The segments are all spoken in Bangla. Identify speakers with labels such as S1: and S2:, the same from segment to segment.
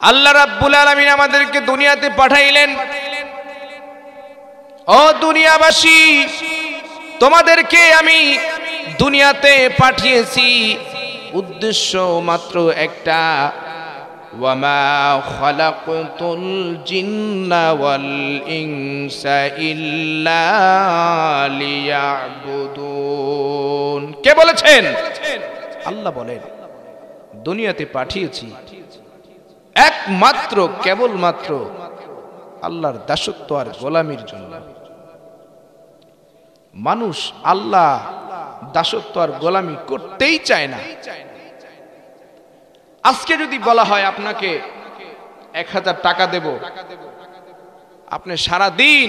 S1: আল্লাহ রাব্বুল আলামিন আমাদেরকে দুনিয়াতে পাঠাইলেন। ও দুনিয়াবাসী, তোমাদেরকে আমি দুনিয়াতে পাঠিয়েছি উদ্দেশ্য মাত্র একটা, ওয়ামা খালাকতুল জিন্না ওয়াল ইনসা ইল্লা লিয়াবুদুন। কে বলেছেন? আল্লাহ বলেন দুনিয়াতে পাঠিয়েছি একমাত্র কেবলমাত্র আল্লাহর দাসত্ব আর গোলামির জন্য। মানুষ আল্লাহ দাসত্ব আর গোলামি করতেই চায় না। আজকে যদি বলা হয় আপনাকে 1000 টাকা দেব, আপনি সারা দিন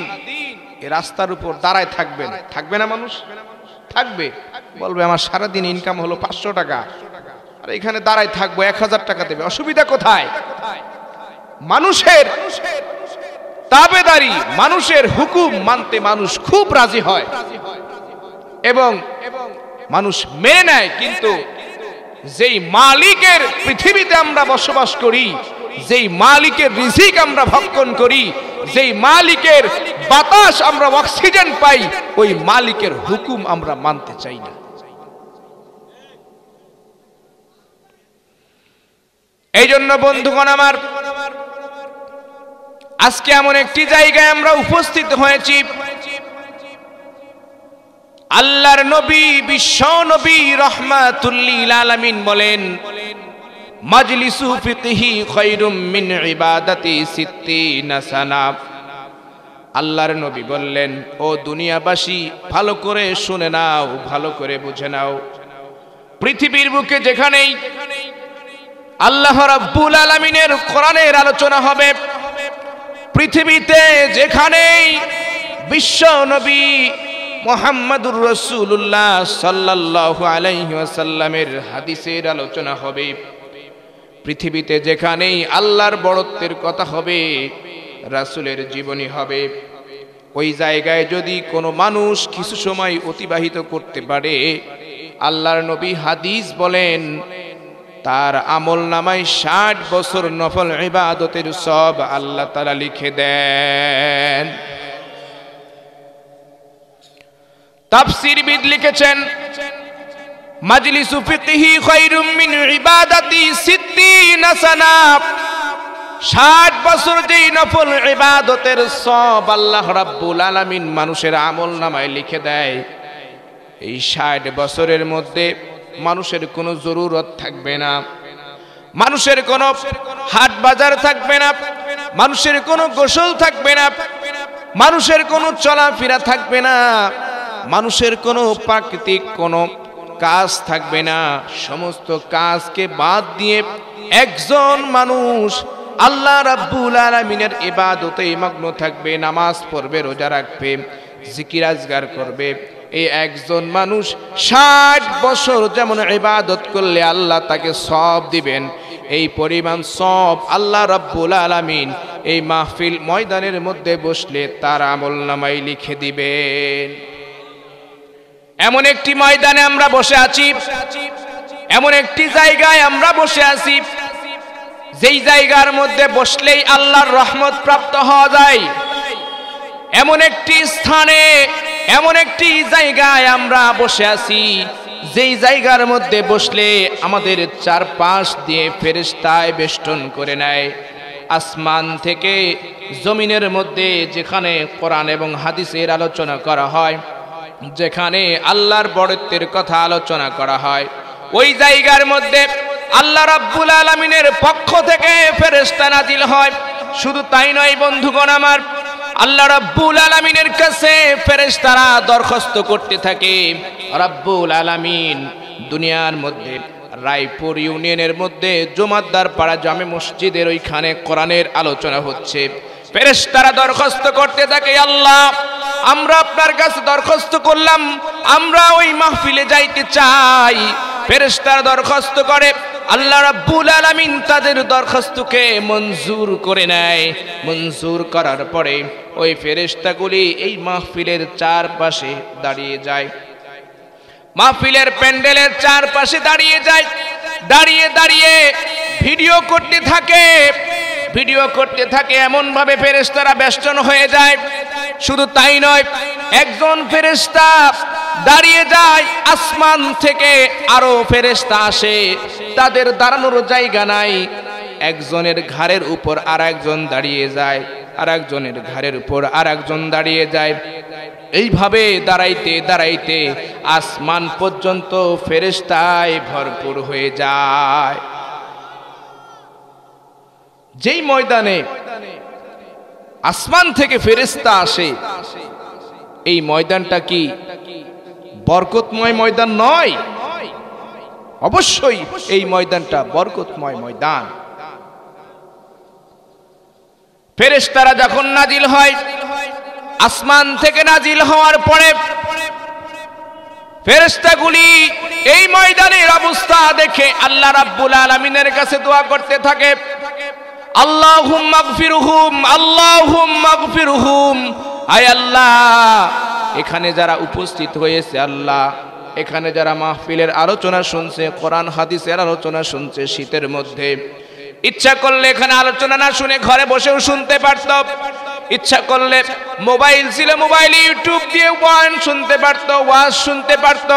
S1: এই রাস্তার উপর দাঁড়ায় থাকবেন, থাকবে না? মানুষ থাকবে, বলবে আমার সারা দিন ইনকাম হলো 500 টাকা, আর এখানে দাঁড়ায় থাকবো, 1000 টাকা দেবে, অসুবিধা কোথায়? মানুষের তাবেদারি, মানুষের হুকুম মানতে মানুষ খুব রাজি হয় এবং মানুষ মেনে নেয়। কিন্তু যেই মালিকের পৃথিবীতে আমরা বসবাস করি, যেই মালিকের রিজিক আমরা ভক্ষণ করি, যেই মালিকের বাতাস আমরা অক্সিজেন পাই, ওই মালিকের হুকুম আমরা মানতে চাই না। এই জন্য বন্ধুগণ আমার, আজকে এমন একটি জায়গায় আমরা উপস্থিত হয়েছি, আল্লাহর নবী বিশ্ব নবী রাহমাতুল লিল আলামিন বলেন, মাজলিসু ফিকহি খায়রুম মিন ইবাদাতি 60 সানা। আল্লাহর নবী বললেন, ও দুনিয়াবাসী ভালো করে শুনে নাও, ভালো করে বুঝে নাও, পৃথিবীর বুকে যেখানেই আল্লাহ রাব্বুল আলামিনের কোরআনের আলোচনা হবে, পৃথিবীতে যেখানেই বিশ্ব নবী মুহাম্মদুর রাসূলুল্লাহ সাল্লাল্লাহু আলাইহি ওয়াসাল্লামের হাদিসের আলোচনা হবে, পৃথিবীতে যেখানেই আল্লাহর বড়ত্বের কথা হবে, রাসূলের জীবনী হবে, ওই জায়গায় যদি কোনো মানুষ কিছু সময় অতিবাহিত করতে পারে, আল্লাহর নবী হাদিস বলেন তার আমল নামায় 60 বছর নফল ইবাদতের সব আল্লাহ তাআলা লিখে দেন। তাফসীরবিদ লিখেছেন, মাজলিসু ফিকহি খায়রুম মিন ইবাদাতি 60 সানা। 60 বছর যেই নফল ইবাদতের সব আল্লাহ রাব্বুল আলামিন মানুষের আমল নামায় লিখে দেয়, এই 60 বছরের মধ্যে মানুষের কোনো জরুরত থাকবে না, মানুষের কোনো হাট বাজার থাকবে না, মানুষের কোনো গোসল থাকবে না, মানুষের কোনো চলাফেরা থাকবে না, মানুষের কোনো প্রাকৃতিক কোনো কাজ থাকবে না। সমস্ত কাজকে বাদ দিয়ে একজন মানুষ আল্লাহ রাব্বুল আলামিনের ইবাদতে মগ্ন থাকবে, নামাজ পড়বে, রোজা রাখবে, জিকির আজগার করবে। এই একজন মানুষ 60 বছর যেমন ইবাদত করলে আল্লাহ তাকে সওয়াব দিবেন, এই পরিমাণ সওয়াব আল্লাহ রাব্বুল আলামিন এই মাহফিল ময়দানের মধ্যে বসলে তার আমলনামায় লিখে দিবেন। এমন একটি ময়দানে আমরা বসে আছি, এমন একটি জায়গায় আমরা বসে আছি, যেই জায়গার মধ্যে বসলেই আল্লাহর রহমত প্রাপ্ত হওয়া যায়। এমন একটি স্থানে, এমন একটি জায়গায় আমরা বসে আছি, যেই জায়গার মধ্যে বসলে আমাদের চারপাশ দিয়ে ফেরেশতায় বেষ্টন করে নেয়। আসমান থেকে জমিনের মধ্যে যেখানে কোরআন এবং হাদিসের আলোচনা করা হয়, যেখানে আল্লাহর বড়ত্বের কথা আলোচনা করা হয়, ওই জায়গার মধ্যে আল্লাহ রাব্বুল আলামিনের পক্ষ থেকে ফেরেশতা নাজিল হয়। শুধু তাই নয় বন্ধুগণ আমার, আল্লাহ রাব্বুল আলামিনের কাছে ফেরেশতারা দরখাস্ত করতে থাকে, রাব্বুল আলামিন দুনিয়ার মধ্যে রায়পুর ইউনিয়নের মধ্যে জমাদ্দার পাড়া জামে মসজিদের ওইখানে কোরআনের আলোচনা হচ্ছে। ফেরেশতারা দরখাস্ত করতে থাকে, আল্লাহ আমরা আপনার কাছে দরখাস্ত করলাম, আমরা ওই মাহফিলে যাইতে চাই। ফেরেশতারা দরখাস্ত করে, আল্লাহ রাব্বুল আলামিন তাদের দরখাস্তকে মঞ্জুর করে নেয়। মঞ্জুর করার পরে ওই ফেরেশতাগুলি এই মাহফিলের চারপাশে দাঁড়িয়ে যায়, মাহফিলের প্যান্ডেলের চারপাশে দাঁড়িয়ে যায়। দাঁড়িয়ে দাঁড়িয়ে ভিডিও করতে থাকে এমন ভাবে ফেরেশতারা বেষ্টন হয়ে যায়। শুধু তাই নয়, একজন ফেরেশতা দাঁড়িয়ে যায়, আসমান থেকে আরো ফেরেশতা আসে, তাদের দাঁড়ানোর জায়গা নাই। একজনের ঘাড়ের উপর আর একজন দাঁড়িয়ে যায়, আর একজনের ঘাড়ের উপর আর একজন দাঁড়িয়ে যায়। এইভাবে দাঁড়াইতে দাঁড়াইতে আসমান পর্যন্ত ফেরেশতায় ভরপুর হয়ে যায়। যেই ময়দানে আসমান থেকে ফেরেশতা আসে, এই ময়দানটা কি বরকতময় ময়দান নয়? অবশ্যই এই ময়দানটা বরকতময় ময়দান। ফেরেশতারা যখন নাজিল হয়, আসমান থেকে নাজিল হওয়ার পরে ফেরেশতাগুলি এই ময়দানের অবস্থা দেখে আল্লাহ রাব্বুল আলামিনের কাছে দোয়া করতে থাকে, আল্লাহুম্মা গফিরহুম, আল্লাহুম্মা গফিরহুম। আয় আল্লাহ, এখানে যারা উপস্থিত হয়েছে আল্লাহ, এখানে যারা মাহফিলের আলোচনা শুনছে, কোরআন হাদিসের আলোচনা শুনছে, শীতের মধ্যে ইচ্ছা করলে এখানে আলোচনা না শুনে ঘরে বসেও শুনতে পারত, ইচ্ছা করলে মোবাইল ছিল, মোবাইলে ইউটিউব দিয়ে বয়ান শুনতে পারত, ওয়াজ শুনতে পারত,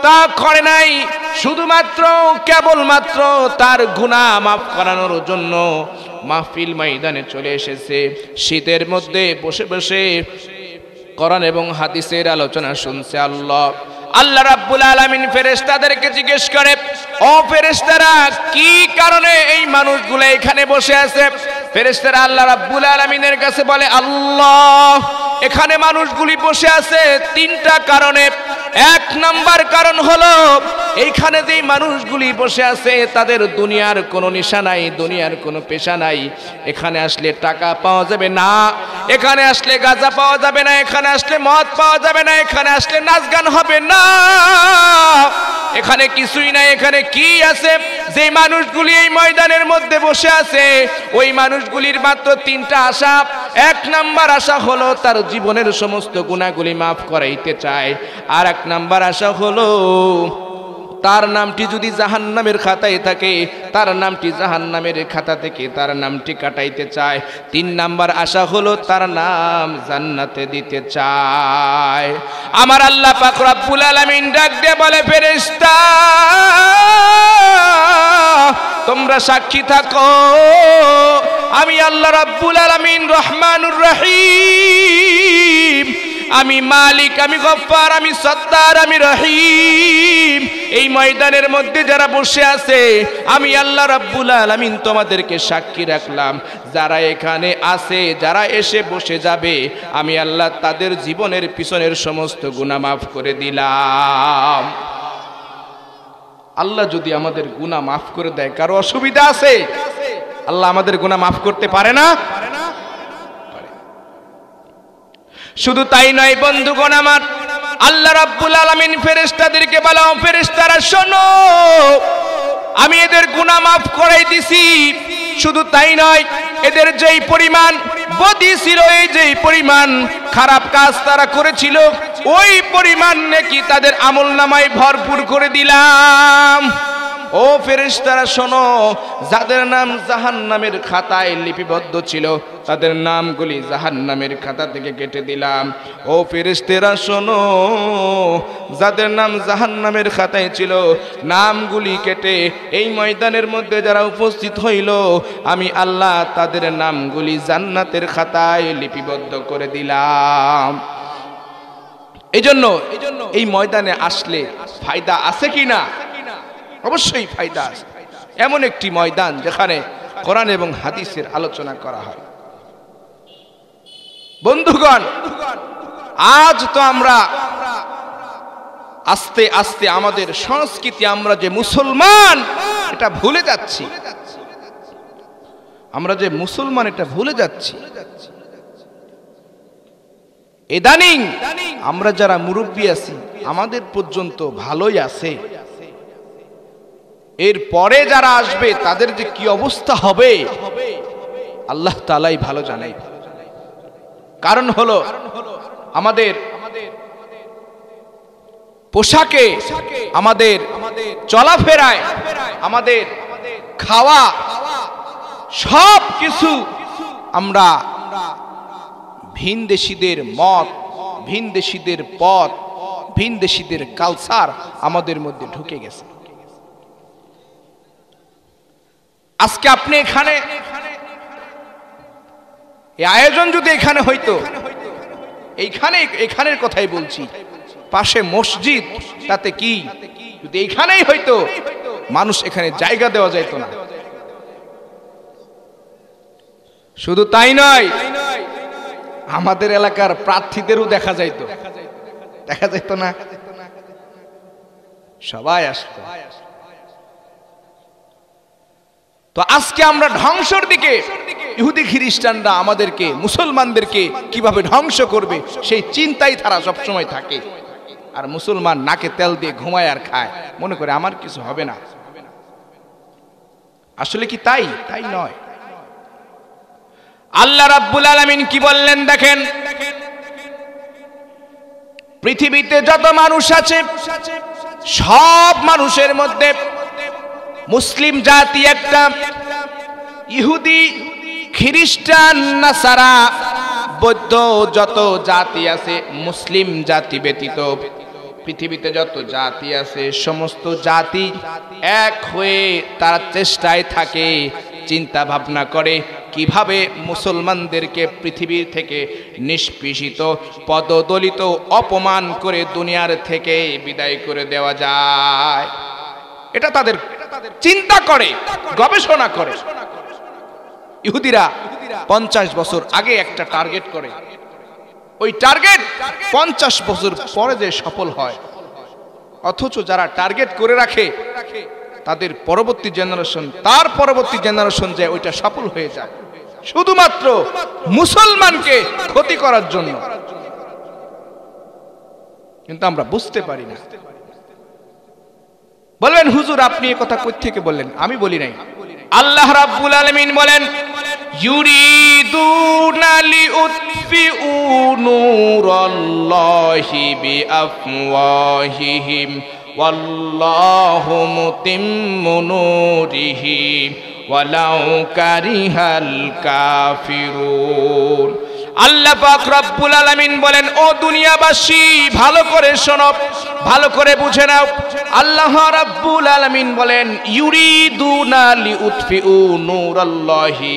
S1: তা করে নাই। শুধুমাত্র কেবলমাত্র তার গুনাহ মাফ করানোর জন্য মাহফিল ময়দানে চলে এসেছে। শীতের মধ্যে বসে বসে কোরআন এবং হাদিসের আলোচনা শুনছে। আল্লাহ রাব্বুল আলামিন ফেরেশতাদেরকে জিজ্ঞেস করে, ও ফেরেশতারা, কি কারণে এই মানুষগুলো এখানে বসে আছে? ফেরেশতারা আল্লাহ রাব্বুল আলামিনের কাছে বলে, আল্লাহ, এখানে মানুষগুলি বসে আছে তিনটা কারণে। এক নাম্বার কারণ হলো, এইখানে যে মানুষগুলি বসে আছে তাদের দুনিয়ার কোনো নিশা নাই, দুনিয়ার কোনো পেশা নাই। এখানে আসলে টাকা পাওয়া যাবে না, এখানে আসলে গাঁজা পাওয়া যাবে না, এখানে আসলে মদ পাওয়া যাবে না, এখানে আসলে নাচ গান হবে না, এখানে কিছুই নাই। এখানে কি আছে? যে মানুষগুলি এই ময়দানের মধ্যে বসে আছে, ওই মানুষগুলির মাত্র তিনটা আশা। এক নাম্বার আশা হলো তার জীবনের সমস্ত গুনাহগুলি মাফ করাইতে চায়। আর এক নাম্বার আশা হলো তার নামটি যদি জাহান্নামের খাতায় থাকে, তার নামটি জাহান্নামের খাতা থেকে তার নামটি কাটাইতে চায়। তিন নাম্বার আশা হলো তার নাম জান্নাতে দিতে চায়। আমার আল্লাহ পাক রব্বুল আলামিন ডাক দিয়ে বলে, ফেরেশতা, তোমরা সাক্ষী থাকো, আমি আল্লাহ রাব্বুল আলামিন রহমানুর রহিম, আমি মালিক, আমি গফফার, আমি সত্তার, আমি রহিম। এই ময়দানের মধ্যে যারা বসে আছে, আমি আল্লাহ রাব্বুল আলামিন তোমাদেরকে সাক্ষী রাখলাম, যারা এখানে আছে, যারা এসে বসে যাবে, আমি আল্লাহ তাদের জীবনের পিছনের সমস্ত গুনাহ মাফ করে দিলাম। আল্লাহ যদি আমাদের গুনাহ মাফ করে দেয়, কারো অসুবিধা আছে? আল্লাহ আমাদের গুনাহ মাফ করতে পারে না? শুধু তাই নয় বন্ধুগণ আমার, আল্লাহ রাব্বুল আলামিন ফেরেশতাদেরকে বলে, ফেরেশতারা শোনো, আমি এদের গুনাহ মাফ করাই দিছি। শুধু তাই নয়, এদের যেই পরিমাণ বদি ছিল, এই যেই পরিমাণ খারাপ কাজ তারা করেছিল, ওই পরিমাণ নাকি তাদের আমলনামায় ভরপুর করে দিলাম। ও ফেরেশতারা শোনো, যাদের নাম জাহান্নামের খাতায় লিপিবদ্ধ ছিল, তাদের নামগুলি জাহান্নামের খাতা থেকে কেটে দিলাম। ও ফেরেশতারা শোনো, যাদের নাম জাহান্নামের খাতায় ছিল, নামগুলি কেটে এই ময়দানের মধ্যে যারা উপস্থিত হইল, আমি আল্লাহ তাদের নামগুলি জান্নাতের খাতায় লিপিবদ্ধ করে দিলাম। এজন্য এই ময়দানে আসলে ফায়দা আছে কিনা? অবশ্যই ফায়দা আছে। এমন একটি ময়দান যেখানে কোরআন এবং হাদিসের আলোচনা করা হয়। বন্ধুগণ, আজ তো আমরা আস্তে আস্তে আমাদের সংস্কৃতি, আমরা যে মুসলমান এটা ভুলে যাচ্ছি। আমরা যে মুসলমান এটা ভুলে যাচ্ছি। ইদানিং আমরা যারা মুরব্বী আছি, আমাদের পর্যন্ত ভালোই আছে, এর পরে যারা আসবে তাদের যে কি অবস্থা হবে আল্লাহ তাআলাই ভালো জানেন। কারণ হলো আমাদের পোশাকে, আমাদের চলাফেরায়, আমাদের খাওয়া সব কিছু আমরা ভিনদেশীদের মত, ভিনদেশীদের পথ, ভিনদেশীদের কালচার আমাদের মধ্যে ঢুকে গেছে। আজকে আপনি এখানে এই আয়োজন যদি এখানে হইতো, এখানের কথাই বলছি, পাশে মসজিদ, তাতে কি, যদি এখানেই হইতো মানুষ এখানে জায়গা দেওয়া যাইতো না। শুধু তাই নয়, আমাদের এলাকার প্রার্থীদেরও দেখা যাইতো না, সবাই আসতো। তো আজকে আমরা ধ্বংসের দিকে, ইহুদি খ্রিস্টানরা আমাদেরকে, মুসলমানদেরকে কিভাবে ধ্বংস করবে সেই চিন্তাই তারা সবসময় থাকে। আর মুসলমান নাকে তেল দিয়ে ঘুমায় আর খায়, মনে করে আমার কিছু হবে না। আসলে কি তাই? তাই নয়। আল্লাহ রাব্বুল আলামিন কি বললেন দেখেন, পৃথিবীতে যত মানুষ আছে সব মানুষের মধ্যে মুসলিম জাতি একটা, ইহুদি খ্রিস্টান নাসারা বৌদ্ধ যত জাতি আছে, মুসলিম জাতি ব্যতীত পৃথিবীতে যত জাতি আছে সমস্ত জাতি এক হয়ে তারা চেষ্টায় থাকে, চিন্তা ভাবনা করে কিভাবে মুসলমানদেরকে পৃথিবীর থেকে নিষ্পেষিত, পদদলিত, অপমান করে দুনিয়ার থেকে বিদায় করে দেওয়া যায়। এটা তাদের চিন্তা করে, গবেষণা করে। ইহুদিরা 50 বছর আগে একটা টার্গেট করে, ওই টার্গেট 50 বছর পরে যে সফল হয়, অথচ যারা টার্গেট করে রাখে তাদের পরবর্তী জেনারেশন, তার পরবর্তী জেনারেশন যে ওইটা সফল হয়ে যায়, শুধুমাত্র মুসলমানকে ক্ষতি করার জন্য। কিন্তু আমরা বুঝতে পারি না। বলবেন হুজুর আপনি এই কথা কই থেকে বললেন? আমি বলি নাই, আল্লাহ রাব্বুল আলামিন বলেন, ইউরিদুনা লিউতফিউ নূরাল্লাহি বিআফওয়াহিহিম ওয়াল্লাহু মুতিম্মু নূরিহি ওয়ালাউ কারিহাল কাফিরুন। আল্লাহ পাক রব্বুল আলামিন বলেন, ও দুনিয়াবাসী ভালো করে শোনো, ভালো করে বুঝে নাও। আল্লাহ রাব্বুল আলামিন বলেন, ইউরিদুনা লিউতফিউ নূরাল্লাহি,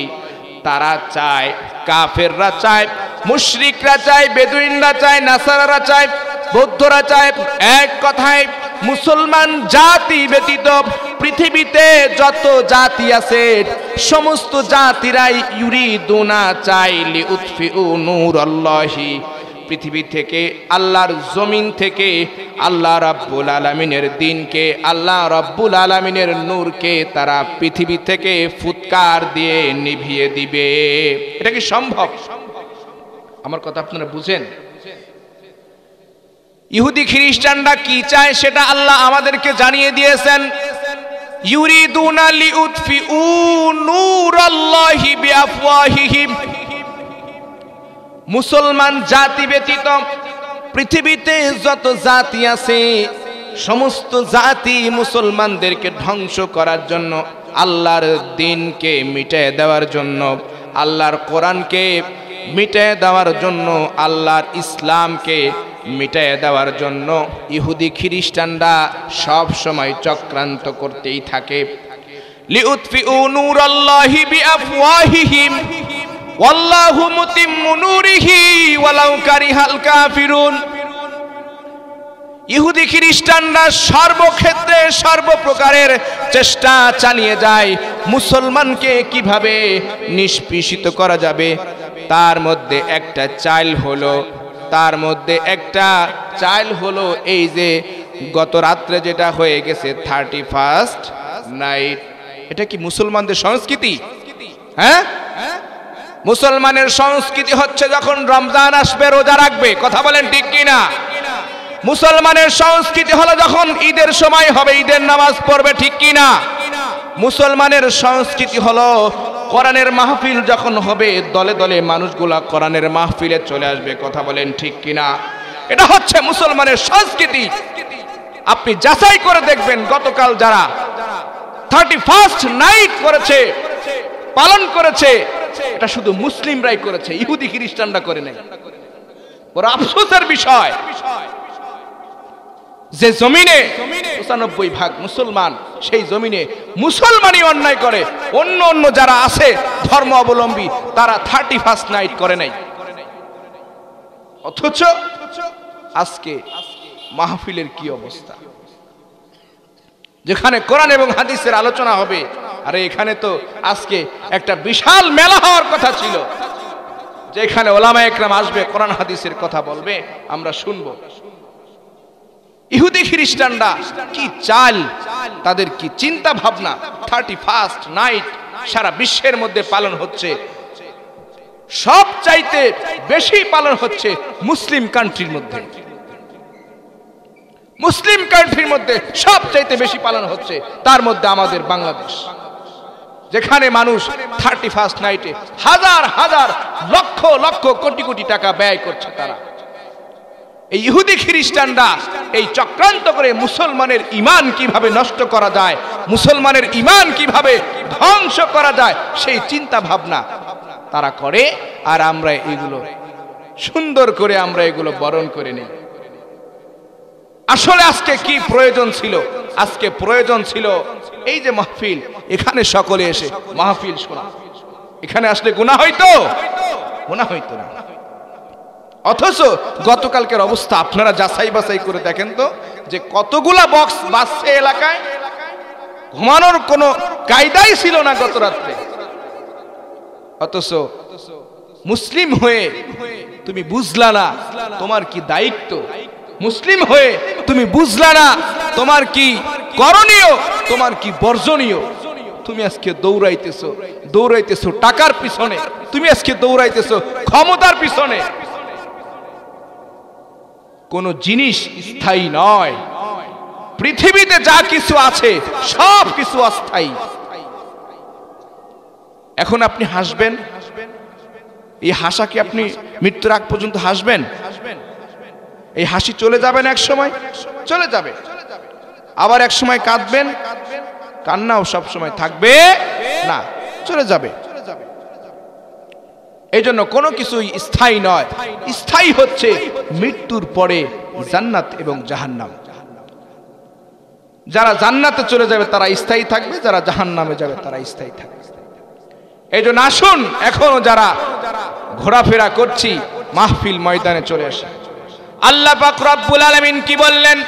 S1: তারা চায়, কাফেররা চায়, মুশরিকরা চায়, বেদুইনরা চায়, নাসারারা চায়, বৌদ্ধরা চায়, এক কথায় মুসলমান জাতি ব্যতীত পৃথিবীতে যত জাতি আছে সমস্ত জাতিরাই ইউরিদুনা চায় লিউতফিউ নূরাল্লাহি, পৃথিবী থেকে, আল্লাহর জমিন থেকে আল্লাহ রাব্বুল আলামিনের দ্বীনকে, আল্লাহ রাব্বুল আলামিনের নূরকে তারা পৃথিবী থেকে ফুৎকার দিয়ে নিভিয়ে দিবে। এটা কি সম্ভব? আমার কথা আপনারা বুঝেন? ইহুদি খ্রিস্টানরা কি চায় সেটা আল্লাহ আমাদেরকে জানিয়ে দিয়েছেন। ইউরিদুনা লিউতফিউ নূরাল্লাহি বিআফওয়াহিহিম, মুসলমান জাতি ব্যতীত পৃথিবীতে যত জাতি আছে সমস্ত জাতি মুসলমানদেরকে ধ্বংস করার জন্য, আল্লাহর দ্বীনকে মিটিয়ে দেওয়ার জন্য, আল্লাহর কোরআনকে মিটিয়ে দেওয়ার জন্য, আল্লাহর ইসলামকে মিটিয়ে দেওয়ার জন্য ইহুদি খ্রিস্টানরা সব সময় চক্রান্ত করতেই থাকে। লিউতফিউ নূরাল্লাহি বিআফওয়াহিহিম ওয়াল্লাহু মুতিম্মু নূরিহি ওয়ালাউ কারিহাল কাফিরুন। ইহুদি খ্রিস্টানরা সর্বক্ষেত্রে সর্বপ্রকারের চেষ্টা চালিয়ে যায় মুসলমানকে কিভাবে নিষ্পেষিত করা যাবে। তার মধ্যে একটা চাইল হলো এই যে গত রাত্রে যেটা হয়ে গেছে 31st নাইট। এটা কি মুসলমানদের সংস্কৃতি? হ্যাঁ, মুসলমানের সংস্কৃতি হচ্ছে যখন রমজান আসবে রোজা রাখবে। কথা বলেন ঠিক কিনা? মুসলমানের সংস্কৃতি হলো যখন ঈদের সময় হবে ঈদের নামাজ পড়বে। ঠিক কিনা? মুসলমানের সংস্কৃতি হলো কোরআনের মাহফিল যখন হবে দলে দলে মানুষগুলা কোরআনের মাহফিলে চলে আসবে। কথা বলেন ঠিক কিনা? এটা হচ্ছে মুসলমানের সংস্কৃতি। আপনি যাচাই করে দেখবেন গতকাল যারা 31st নাইট করেছে, পালন করেছে, এটা শুধু মুসলিমরাই করেছে, ইহুদি খ্রিস্টানরা করে নাই। বড় আফসোসের বিষয় যে জমিনে 95% মুসলমান, সেই জমিনে মুসলমানই অন্যায় করে, অন্য অন্য যারা আছে ধর্ম অবলম্বী তারা 31st নাইট করে নাই। অথচ আজকে মাহফিলের কি অবস্থা, যেখানে কোরআন এবং হাদিসের আলোচনা হবে, আরে এখানে তো আজকে একটা বিশাল মেলা হওয়ার কথা ছিল, যেখানে ওলামায়ে একরাম আসবে, কোরআন হাদিসের কথা বলবে, আমরা শুনবো। ইহুদি খ্রিস্টানরা কি চাল, তাদের কি চিন্তা ভাবনা, 31st নাইট সারা বিশ্বের মধ্যে পালন হচ্ছে, সব চাইতে বেশি পালন হচ্ছে মুসলিম কান্ট্রির মধ্যে, মুসলিম কান্ট্রির মধ্যে সব চাইতে বেশি পালন হচ্ছে, তার মধ্যে আমাদের বাংলাদেশ, যেখানে মানুষ 31st নাইটে হাজার হাজার লক্ষ লক্ষ কোটি কোটি টাকা ব্যয় করছে। তারা এই ইহুদি খ্রিস্টানরা এই চক্রান্ত করে মুসলমানের ঈমান কিভাবে নষ্ট করা যায়, মুসলমানের ঈমান কিভাবে ধ্বংস করা যায়, সেই চিন্তা ভাবনা তারা করে, আর আমরা এগুলো সুন্দর করে আমরা এগুলো বরণ করে নিই। আসলে আজকে কি প্রয়োজন ছিল? আজকে প্রয়োজন ছিল এই যে মাহফিল, এখানে সকলে এসে মাহফিল শোনা। এখানে আসলে গুনাহ হইতো? গুনাহ হইতো না। অথচ গতকালকের অবস্থা আপনারা যাচাই বাছাই করে দেখেন তো, যে কতগুলা বক্স বাজছে এলাকায়, ঘুমানোর কোনো কায়দাই ছিল না গত রাত্রে। অথচ মুসলিম হয়ে তুমি বুঝলা না তোমার কি দায়িত্ব, মুসলিম হয়ে তুমি বুঝলা না তোমার কি করণীয়, তোমার কি বর্জনীয়। তুমি আজকে দৌড়াইতেছো টাকার পিছনে, তুমি আজকে দৌড়াইতেছো ক্ষমতার পিছনে। কোন জিনিস স্থায়ী নয়, পৃথিবীতে যা কিছু আছে সব কিছু অস্থায়ী। এখন আপনি হাসবেন, এই হাসা কি আপনি মৃত্যুর আগ পর্যন্ত হাসবেন? এই হাসি চলে যাবেন, এক সময় চলে যাবে, আবার এক সময় কাঁদবেন, কান্নাও সব সময় থাকবে না, চলে যাবে। এই জন্য কোনো কিছুই স্থায়ী নয়, স্থায়ী হচ্ছে মৃত্যুর পরে জান্নাত এবং জাহান্নাম। যারা জান্নাতে চলে যাবে তারা স্থায়ী থাকবে, যারা জাহান্নামে যাবে তারা স্থায়ী থাকবে। এই জন্য আসুন, এখনো যারা ঘোরাফেরা করছি, মাহফিল ময়দানে চলে আসে। আল্লাহ পাক রব্বুল আলামিন কি বললেন?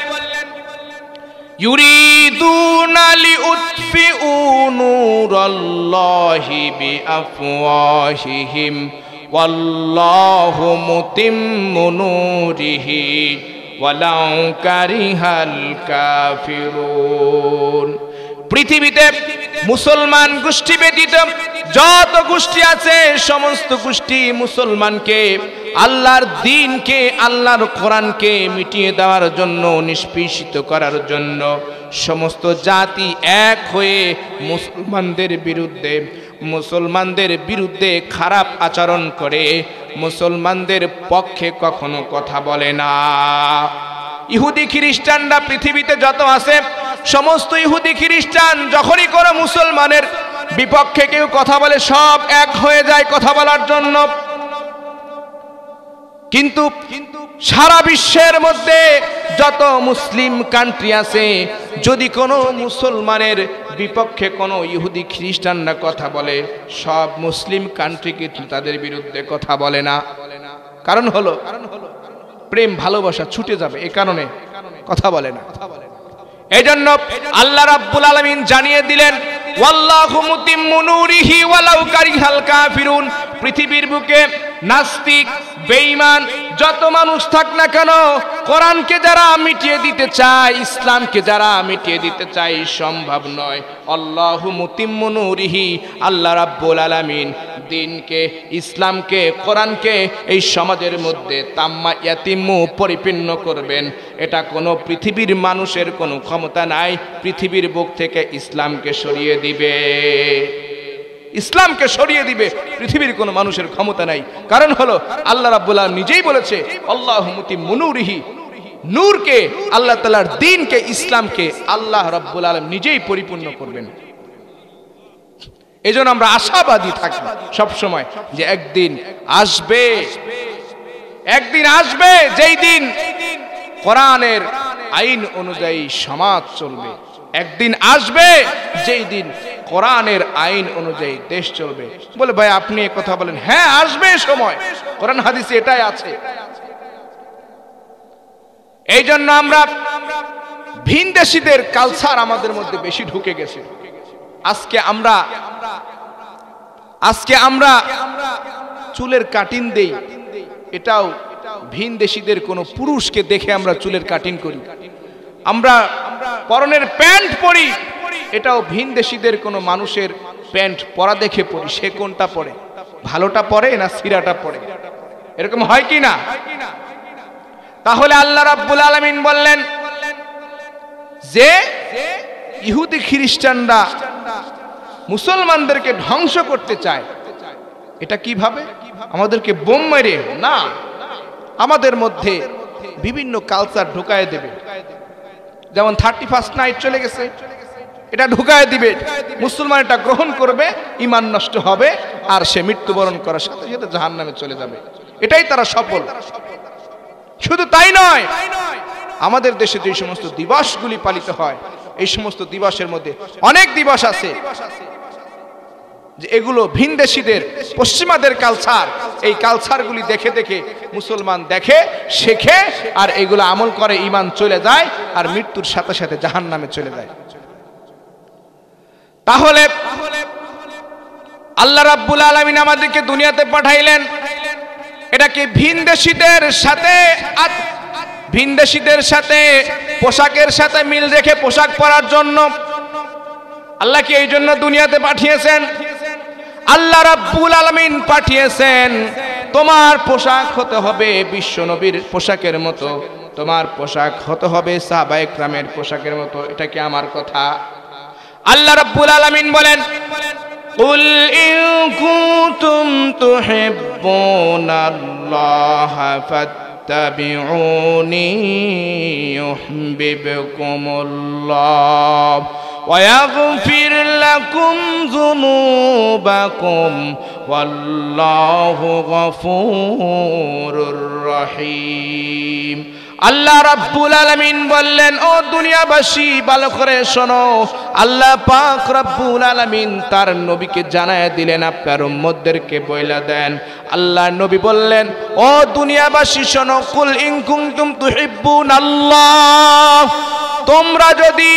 S1: ইউরিদুনা লিউতফিউ নূরাল্লাহি বিআফওয়াহিহিম ওয়াল্লাহু মুতিম্মু নূরিহি ওয়ালাউ কারিহাল কাফিরুন। পৃথিবীতে মুসলমান গোষ্ঠী ব্যতীত যত গোষ্ঠী আছে, সমস্ত গোষ্ঠী মুসলমানকে, আল্লাহর দ্বীনকে, আল্লাহর কোরআনকে মিটিয়ে দেওয়ার জন্য, নিষ্পেষিত করার জন্য সমস্ত জাতি এক হয়ে মুসলমানদের বিরুদ্ধে খারাপ আচরণ করে, মুসলমানদের পক্ষে কখনো কথা বলে না। ইহুদি খ্রিস্টানরা পৃথিবীতে যত আছে, সমস্ত ইহুদি খ্রিস্টান যখনই কোনো মুসলমানের বিপক্ষে কেউ কথা বলে, সব এক হয়ে যায় কথা বলার জন্য। কিন্তু সারা বিশ্বের মধ্যে যত মুসলিম কান্ট্রি আছে, যদি কোনো মুসলমানের বিপক্ষে কোনো ইহুদি খ্রিস্টানরা কথা বলে, সব মুসলিম কান্ট্রি কিন্তু তাদের বিরুদ্ধে কথা বলে না। কারণ হলো প্রেম ভালোবাসা ছুটে যাবে, এই কারণে কথা বলে না। এই জন্য আল্লাহ রাব্বুল আলামিন জানিয়ে দিলেন, ওয়াল্লাহু মুতিম্মু নূরিহি ওয়ালাউ কারিহাল কাফিরুন। পৃথিবীর বুকে নাস্তিক, বেঈমান যত মানুষ থাক না কেন, কোরআনকে যারা মিটিয়ে দিতে চায়, ইসলামকে যারা মিটিয়ে দিতে চায়, সম্ভব নয়। আল্লাহু মুতিম্মু নূরিহি, আল্লাহ রাব্বুল আলামিন দ্বীনকে, ইসলামকে, কোরআনকে এই সমাজের মধ্যে তাম্মা ইয়াতিম্মু পরিপূর্ণ করবেন। এটা কোনো পৃথিবীর মানুষের কোনো ক্ষমতা নাই পৃথিবীর বুক থেকে ইসলামকে সরিয়ে দিবে। ইসলামকে সরিয়ে দিবে পৃথিবীর কোনো মানুষের ক্ষমতা নাই। কারণ হলো আল্লাহ রাব্বুল আলামিন নিজেই বলেছে, আল্লাহু মুতিম্মু নূরিহি, নূরকে, আল্লাহ তাআলার দ্বীনকে, ইসলামকে আল্লাহ রাব্বুল আলামিন নিজেই পরিপূর্ণ করবেন। এইজন্য আমরা আশাবাদী থাকি সব সময় যে একদিন আসবে, একদিন আসবে যেই দিন কোরআনের আইন অনুযায়ী সমাজ চলবে, একদিন আসবে যেই দিন কোরআনের আইন অনুযায়ী দেশ চলবে। বলে ভাই আপনি এই কথা বলেন, হ্যাঁ আসবে সময়, কোরআন হাদিসে এটাই আছে। এই জন্য আমরা ভিনদেশীদের কালচার আমাদের মধ্যে বেশি ঢুকে গেছে। আজকে আমরা চুলের কাটিং দেই, এটাও ভিনদেশীদের কোন পুরুষকে দেখে আমরা চুলের কাটিং করি। আমরা পরনের প্যান্ট পরি, এটাও ভিনদেশীদের কোন মানুষের প্যান্ট পরা দেখে পরি। সে কোনটা পরে, ভালোটা পরে না ছিঁড়াটা পরে? এরকম হয় কি না? তাহলে আল্লাহ রাব্বুল আলামিন বললেন যে ইহুদি খ্রিস্টানরা মুসলমানদেরকে ধ্বংস করতে চায়। এটা কিভাবে? আমাদেরকে বোম মেরে না, আমাদের মধ্যে বিভিন্ন কালচার ঢুকায় দেবে। যেমন 31st নাইট চলে গেছে, এটা ঢুকায় দিবে, মুসলমান এটা গ্রহণ করবে, ঈমান নষ্ট হবে, আর সে মৃত্যুবরণ করার সাথে সাথে জাহান্নামে চলে যাবে। এটাই তারা সফল। শুধু তাই নয়, আমাদের দেশে যে সমস্ত দিবসগুলি পালিত হয়, এই সমস্ত দিবসের মধ্যে অনেক দিবস আছে যে এগুলো ভিনদেশীদের, পশ্চিমাদের কালচার। এই কালচারগুলি দেখে দেখে মুসলমান দেখে, শেখে, আর এগুলো আমল করে, ঈমান চলে যায়, আর মৃত্যুর সাথে সাথে জাহান্নামে চলে যায়। তাহলে আল্লাহ রাব্বুল আলামিন আমাদেরকে দুনিয়াতে পাঠাইলেন এটাকে ভিনদেশীদের সাথে পোশাকের সাথে মিল রেখে পোশাক পরার জন্য। আল্লাহ কি এই জন্য দুনিয়াতে পাঠিয়েছেন? আল্লাহ রাব্বুল আলামিন পাঠিয়েছেন তোমার পোশাক হতে হবে বিশ্ব নবীর পোশাকের মতো, তোমার পোশাক হতে হবে সাহাবায়ে কেরামের পোশাকের মতো। এটা কি আমার কথা? আল্লাহ রাব্বুল আলামিন বলেন কুল ইন কুনতুম তুহিব্বুনাল্লাহা ফাত্তাবিউনি ইউহিব্বুকুমুল্লাহ ওয়া ইয়াগফির লাকুম যুনুবাকুম ওয়াল্লাহু গফুরুর রহিম। আল্লাহ রাব্বুল আলামিন বললেন ও দুনিয়াবাসী ভালো করে শোনো, আল্লাহ পাক রাব্বুল আলামিন তার নবীকে জানায় দিলেন, আপনার উম্মতদেরকে বইলা দেন। আল্লাহ নবী বললেন ও দুনিয়াবাসী শোনো, কুল ইন কুনতুম তুহিব্বুনাল্লাহ, তোমরা যদি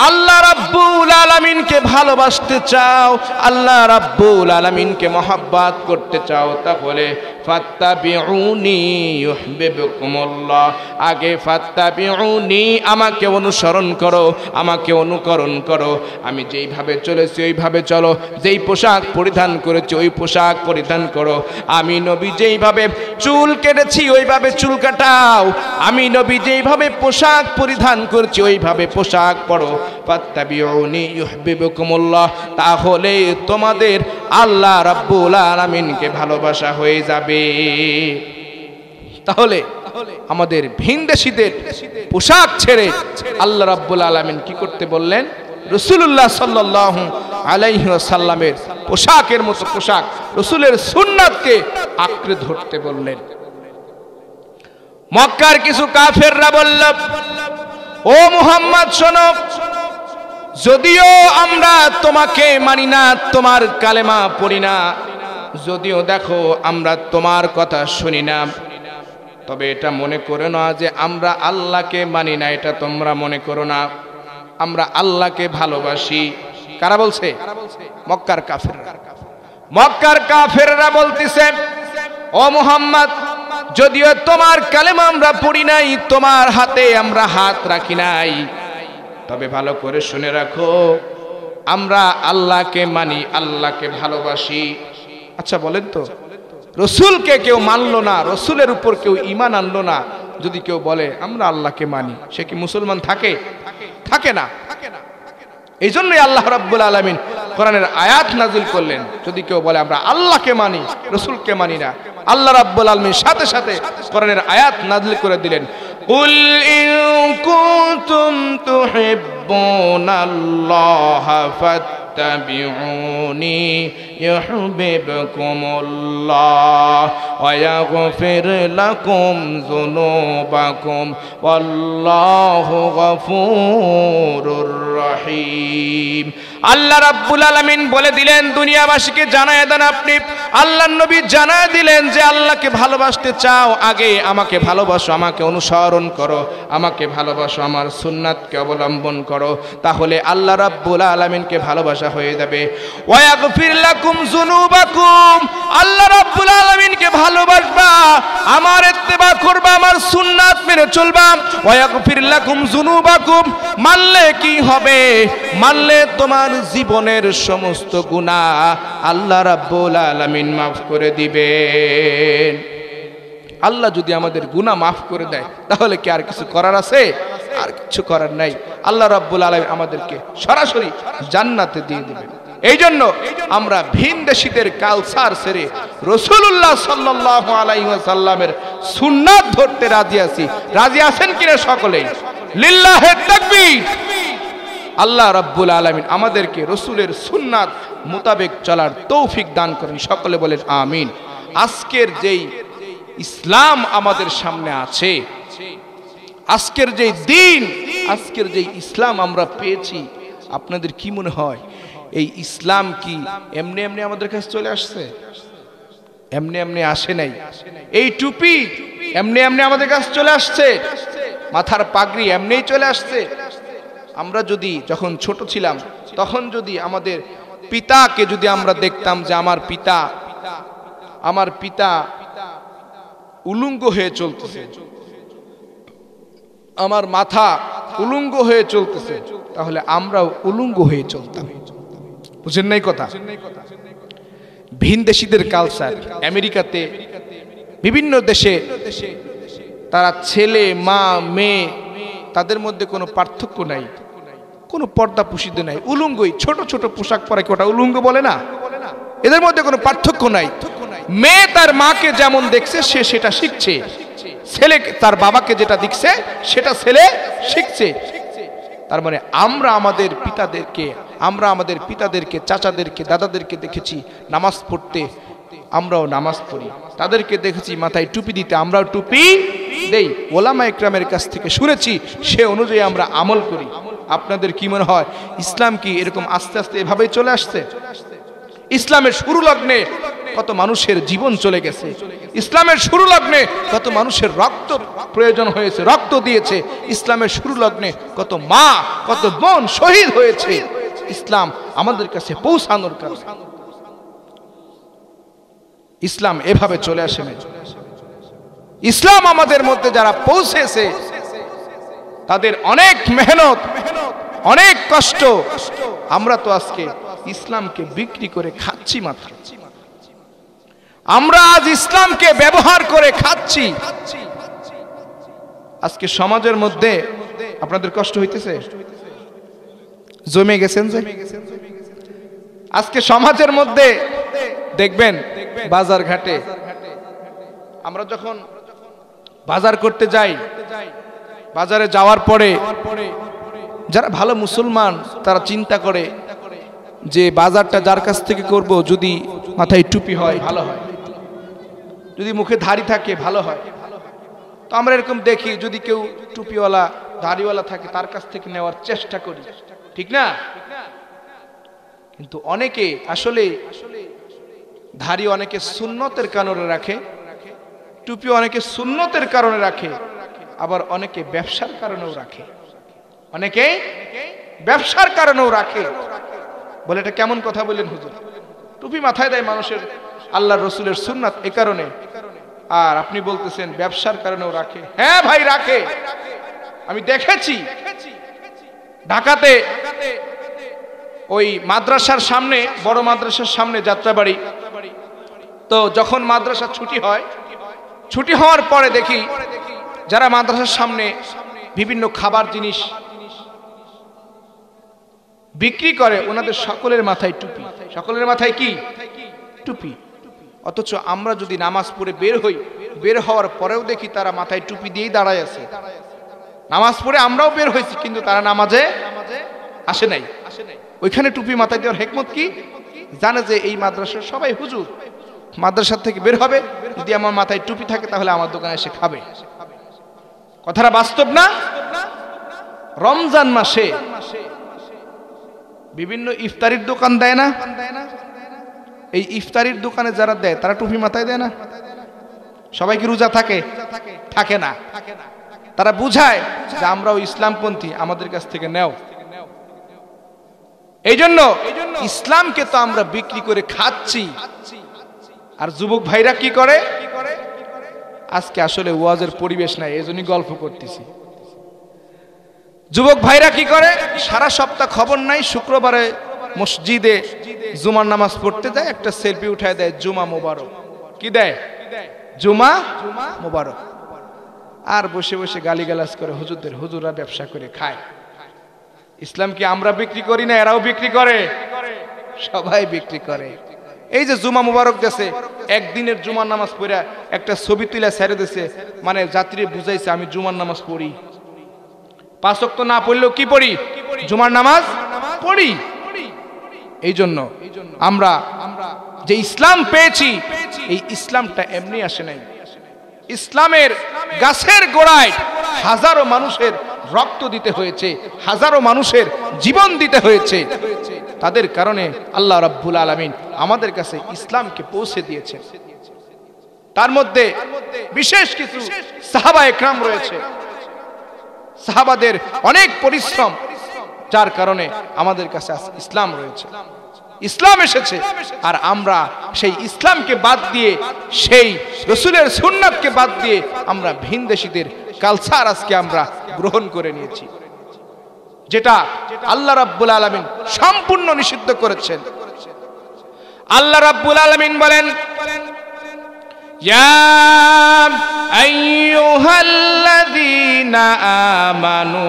S1: আল্লাহ রাব্বুল আলামিনকে ভালোবাসতে চাও, আল্লাহ রাব্বুল আলামিনকে মহব্বত করতে চাও, তাহলে ফাত্তাবিউনি ইউহিব্বুকুমুল্লাহ। আগে ফাত্তাবিউনি, আমাকে অনুসরণ করো, আমাকে অনুকরণ করো। আমি যেইভাবে চলেছি ওইভাবে চলো, যেই পোশাক পরিধান করেছি ওই পোশাক পরিধান করো। আমি নবী যেইভাবে চুল কেটেছি ওইভাবে চুল কাটাও, আমি নবী যেইভাবে পোশাক পরিধান করছি ওইভাবে পোশাক পরো। ফাত্তাবিউনি ইউহিব্বুকুমুল্লাহ, তাহলে তোমাদের আল্লাহ রাব্বুল আলামিনকে ভালোবাসা হয়ে যাবে। তাহলে আমাদের ভিনদেশীদের পোশাক ছেড়ে আল্লাহ রাব্বুল আলামিন কি করতে বললেন? রাসূলুল্লাহ সাল্লাল্লাহু আলাইহি ওয়াসাল্লামের পোশাকের মতো পোশাক, রাসূলের সুন্নাতকে আঁকড়ে ধরতে বললেন। মক্কার কিছু কাফেররা বলল ও মুহাম্মদ শোনো, যদিও আমরা তোমাকে মানি না, তোমার কালেমা পড়ি না, যদিও দেখো আমরা তোমার কথা শুনি না, তবে এটা মনে করো না যে আমরা আল্লাহকে মানি না, এটা তোমরা মনে করো না, আমরা আল্লাহকে ভালোবাসি। কারা বলছে? মক্কার কাফেররা। মক্কার কাফেররা বলতেছে ও মুহাম্মদ, যদিও তোমার কালেমা আমরা পড়ি নাই, তোমার হাতে আমরা হাত রাখি নাই, তবে ভালো করে শুনে রাখো আমরা আল্লাহকে মানি, আল্লাহকে ভালোবাসি। আচ্ছা বলেন তো, রসুলকে কেউ মানলো না, রসুলের উপর কেউ ঈমান আনলো না, যদি কেউ বলে আমরা আল্লাহকে মানি, সে কি মুসলমান থাকে? থাকে না। এই জন্যই আল্লাহ রাব্বুল আলামিন কোরআনের আয়াত নাজিল করলেন, যদি কেউ বলে আমরা আল্লাহকে মানি, রসুলকে মানি না, আল্লাহ রাব্বুল আলামিন সাথে সাথে কোরআনের আয়াত নাজিল করে দিলেন, কুল ইন কুনতুম তুহিব্বুনাল্লাহা ফাত্তাবিউনি ইউহিব্বুকুমুল্লাহ ওয়া ইয়াগফির লাকুম যুনুবাকুম ওয়াল্লাহু গফুরুর রহিম। আল্লাহ রাব্বুল আলামিন বলে দিলেন, দুনিয়াবাসীকে জানায় দেন, আপনি আল্লাহর নবী জানায় দিলেন যে আল্লাহকে ভালোবাসতে চাও, আগে আমাকে ভালোবাসো, আমাকে অনুসরণ করো, আমাকে ভালোবাসো, আমার সুন্নাতকে অবলম্বন করো, তাহলে আল্লাহ রাব্বুল আলামিনকে ভালোবাসা হয়ে যাবে। ওয়া ইয়াগফির লাকুম যুনুবাকুম, আল্লাহ রাব্বুল আলামিনকে ভালোবাসবা, আমার ইত্তেবা করবা, আমার সুন্নাত মেনে চলবা। ওয়া ইয়াগফির লাকুম যুনুবাকুম, মানলে কি হবে? মানলে তোমার জীবনের সমস্ত গুনাহ আল্লাহ রাব্বুল আলামিন মাফ করে দিবেন। আল্লাহ যদি আমাদের গুনাহ মাফ করে দেয় তাহলে কি আর কিছু করার আছে? আর কিছু করার নাই। আল্লাহ রাব্বুল আলামিন আমাদেরকে সরাসরি জান্নাতে দিয়ে দিবেন। এই জন্য আমরা ভিনদেশীদের কালচার ছেড়ে রাসূলুল্লাহ সাল্লাল্লাহু আলাইহি ওয়াসাল্লামের সুন্নাত ধরতে রাজি আছি। রাজি আছেন কিনা সকলেই? লিল্লাহি তাকবীর। আল্লাহ রাব্বুল আলামিন আমাদেরকে রাসূলের সুন্নাত মোতাবেক চলার তৌফিক দান করেন। সকলে বলেন আমিন। আজকের যেই ইসলাম আমাদের সামনে আছে, আজকের যেই দিন, আজকের যেই ইসলাম আমরা পেয়েছি, আপনাদের কি মনে হয় এই ইসলাম কি এমনি এমনি আমাদের কাছে চলে আসছে? এমনি এমনি আসে নাই। এই টুপি এমনি এমনি আমাদের কাছে চলে আসছে? মাথার পাগড়ি এমনিই চলে আসছে? আমরা যদি যখন ছোট ছিলাম তখন যদি আমাদের পিতাকে যদি আমরা দেখতাম যে আমার পিতা উলঙ্গ হয়ে চলতেছে, আমার মাথা উলঙ্গ হয়ে চলতেছে, তাহলে আমরাও উলঙ্গ হয়ে চলতাম। বুঝেন নাই কথা? ভিনদেশীদের কালচার, আমেরিকাতে বিভিন্ন দেশে তারা ছেলে মা মেয়ে তাদের মধ্যে কোনো পার্থক্য নাই, কোনো পর্দা পুশিতে নাই, উলঙ্গই, ছোট ছোট পোশাক পরে কি ওটা উলঙ্গ বলে না? এদের মধ্যে কোনো পার্থক্য নাই। মেয়ে তার মাকে যেমন দেখছে সে সেটা শিখছে, ছেলে তার বাবাকে যেটা দেখছে সেটা ছেলে শিখছে। তার মানে আমরা আমাদের পিতাদেরকে চাচাদেরকে দাদাদেরকে দেখেছি নামাজ পড়তে, আমরাও নামাজ পড়ি। তাদেরকে দেখেছি মাথায় টুপি দিতে, আমরাও টুপি দেই। ওলামা ইকরামের কাছ থেকে শুনেছি, সে অনুযায়ী আমরা আমল করি। আপনাদের কি মনে হয় ইসলাম কি এরকম আস্তে আস্তে এভাবেই চলে আসছে? ইসলামের শুরু লগ্নে কত মানুষের জীবন চলে গেছে, ইসলামের শুরু লগ্নে কত মানুষের রক্ত প্রয়োজন হয়েছে, রক্ত দিয়েছে। ইসলামের শুরু লগ্নে কত মা কত বোন শহীদ হয়েছে ইসলাম আমাদের কাছে পৌঁছানোর কারণে। ইসলাম এভাবে চলে আসে না। ইসলাম আমাদের মধ্যে যারা পৌঁছেছে তাদের অনেক মেহনত, অনেক কষ্ট। আমরা তো আজকে ইসলামকে বিক্রি করে খাচ্ছি মাত্র। আমরা আজ ইসলামকে ব্যবহার করে খাচ্ছি। আজকে সমাজের মধ্যে আপনাদের কষ্ট হইতেছে? জমে গেছেন যে আজকে সমাজের মধ্যে দেখবেন বাজার ঘাটে আমরা যখন বাজার করতে যাই, বাজারে যাওয়ার পরে যারা ভালো মুসলমান তারা চিন্তা করে যে বাজারটা যার কাছ থেকে করব যদি মাথায় টুপি হয় ভালো হয়, যদি মুখে দাড়ি থাকে ভালো হয়। তো আমরা এরকম দেখি, যদি কেউ টুপিওয়ালা দাড়িওয়ালা থাকে তার কাছ থেকে নেওয়ার চেষ্টা করি, ঠিক না? কিন্তু অনেকে আসলে দাড়ি অনেকে সুন্নতের কারণে রাখে, টুপি অনেকে সুন্নতের কারণে রাখে, আবার অনেকে ব্যবসার কারণেও রাখে, অনেকে ব্যবসার কারণেও রাখে। বলে এটা কেমন কথা বললেন হুজুর? টুপি মাথায় দেয় মানুষের আল্লাহর রসুলের সুন্নাত এ কারণে, আর আপনি বলতেছেন ব্যবসার কারণেও রাখে। হ্যাঁ ভাই রাখে। আমি দেখেছি ঢাকাতে ওই মাদ্রাসার সামনে, বড় মাদ্রাসার সামনে যাত্রাবাড়ি, তো যখন মাদ্রাসা ছুটি হয়, ছুটি হওয়ার পরে দেখি যারা মাদ্রাসার সামনে বিভিন্ন খাবার জিনিস বিক্রি করে ওনাদের সকলের মাথায় টুপি। সকলের মাথায় কি? টুপি। অথচ আমরা যদি নামাজ পড়ে বের হই, বের হওয়ার পরেও দেখি তারা মাথায় টুপি দিয়েই দাঁড়ায় আছে। নামাজ পড়ে আমরাও বের হয়েছি কিন্তু তারা নামাজে আসে নাই। ওইখানে টুপি মাথায় দেওয়ার হিকমত কি? জানে যে এই মাদ্রাসার সবাই হুজুর, মাদ্রাসা থেকে বের হবে, যদি আমার মাথায় টুপি থাকে তাহলে আমার দোকানে এসে খাবে। কথাটা বাস্তব না? রমজান মাসে বিভিন্ন ইফতারির দোকান দেয় না? এই ইফতারির দোকানে যারা দেয় তারা টুপি মাথায় দেয় না? সবাই কি রোজা থাকে? থাকে না। তারা বুঝায় যে আমরাও ইসলামপন্থী, আমাদের কাছ থেকে নেও। এই জন্য ইসলামকে তো আমরা বিক্রি করে খাচ্ছি। আর যুবক ভাইরা কি করে? আজকে আসলে ওয়াজের পরিবেশ নাই, এজন্যই গল্প করতেছি। যুবক ভাইরা কি করে? সারা সপ্তাহ খবর নাই, শুক্রবারে মসজিদে জুমার নামাজ পড়তে যায়, একটা সেলফি উঠায় দেয়, জুমা মোবারক। কি দেয়? জুমা মোবারক। আর বসে বসে গালিগালাজ করে হুজুরদের, হুজুররা ব্যবসা করে খায়। ইসলাম কি আমরা বিক্রি করি না এরাও বিক্রি করে? সবাই বিক্রি করে। এই যে জুমা মুবারক দেশে একদিনের জুমার নামাজ পড়া একটা ছবি তুলে ছেড়ে দিয়েছে, মানে যাত্রী বুঝাইছে আমি জুমার নামাজ পড়ি। 5 ওয়াক্ত না পড়লেও কি পড়ি? জুমার নামাজ পড়ি। এই জন্য আমরা যে ইসলাম পেয়েছি, এই ইসলামটা এমনি আসে নাই। ইসলামের গাছের গোড়ায় হাজারো মানুষের রক্ত দিতে হয়েছে, হাজারো মানুষের জীবন দিতে হয়েছে। তাদের কারণে আল্লাহ রাব্বুল আলামিন আমাদের কাছে ইসলামকে পৌঁছে দিয়েছেন। তার মধ্যে বিশেষ কিছু সাহাবায়ে কেরাম রয়েছে, সাহাবাদের অনেক পরিশ্রম, যার কারণে আমাদের কাছে ইসলাম রয়েছে, ইসলাম এসেছে। আর আমরা সেই ইসলামকে বাদ দিয়ে, সেই রাসূলের সুন্নাতকে বাদ দিয়ে আমরা ভিনদেশীদের কালচার আজকে আমরা গ্রহণ করে নিয়েছি, যেটা আল্লাহ রাব্বুল আলামিন সম্পূর্ণ নিষিদ্ধ করেছেন। আল্লাহ রাব্বুল আলামিন বলেন, ইয়া আইয়ুহাল্লাযীনা আমানু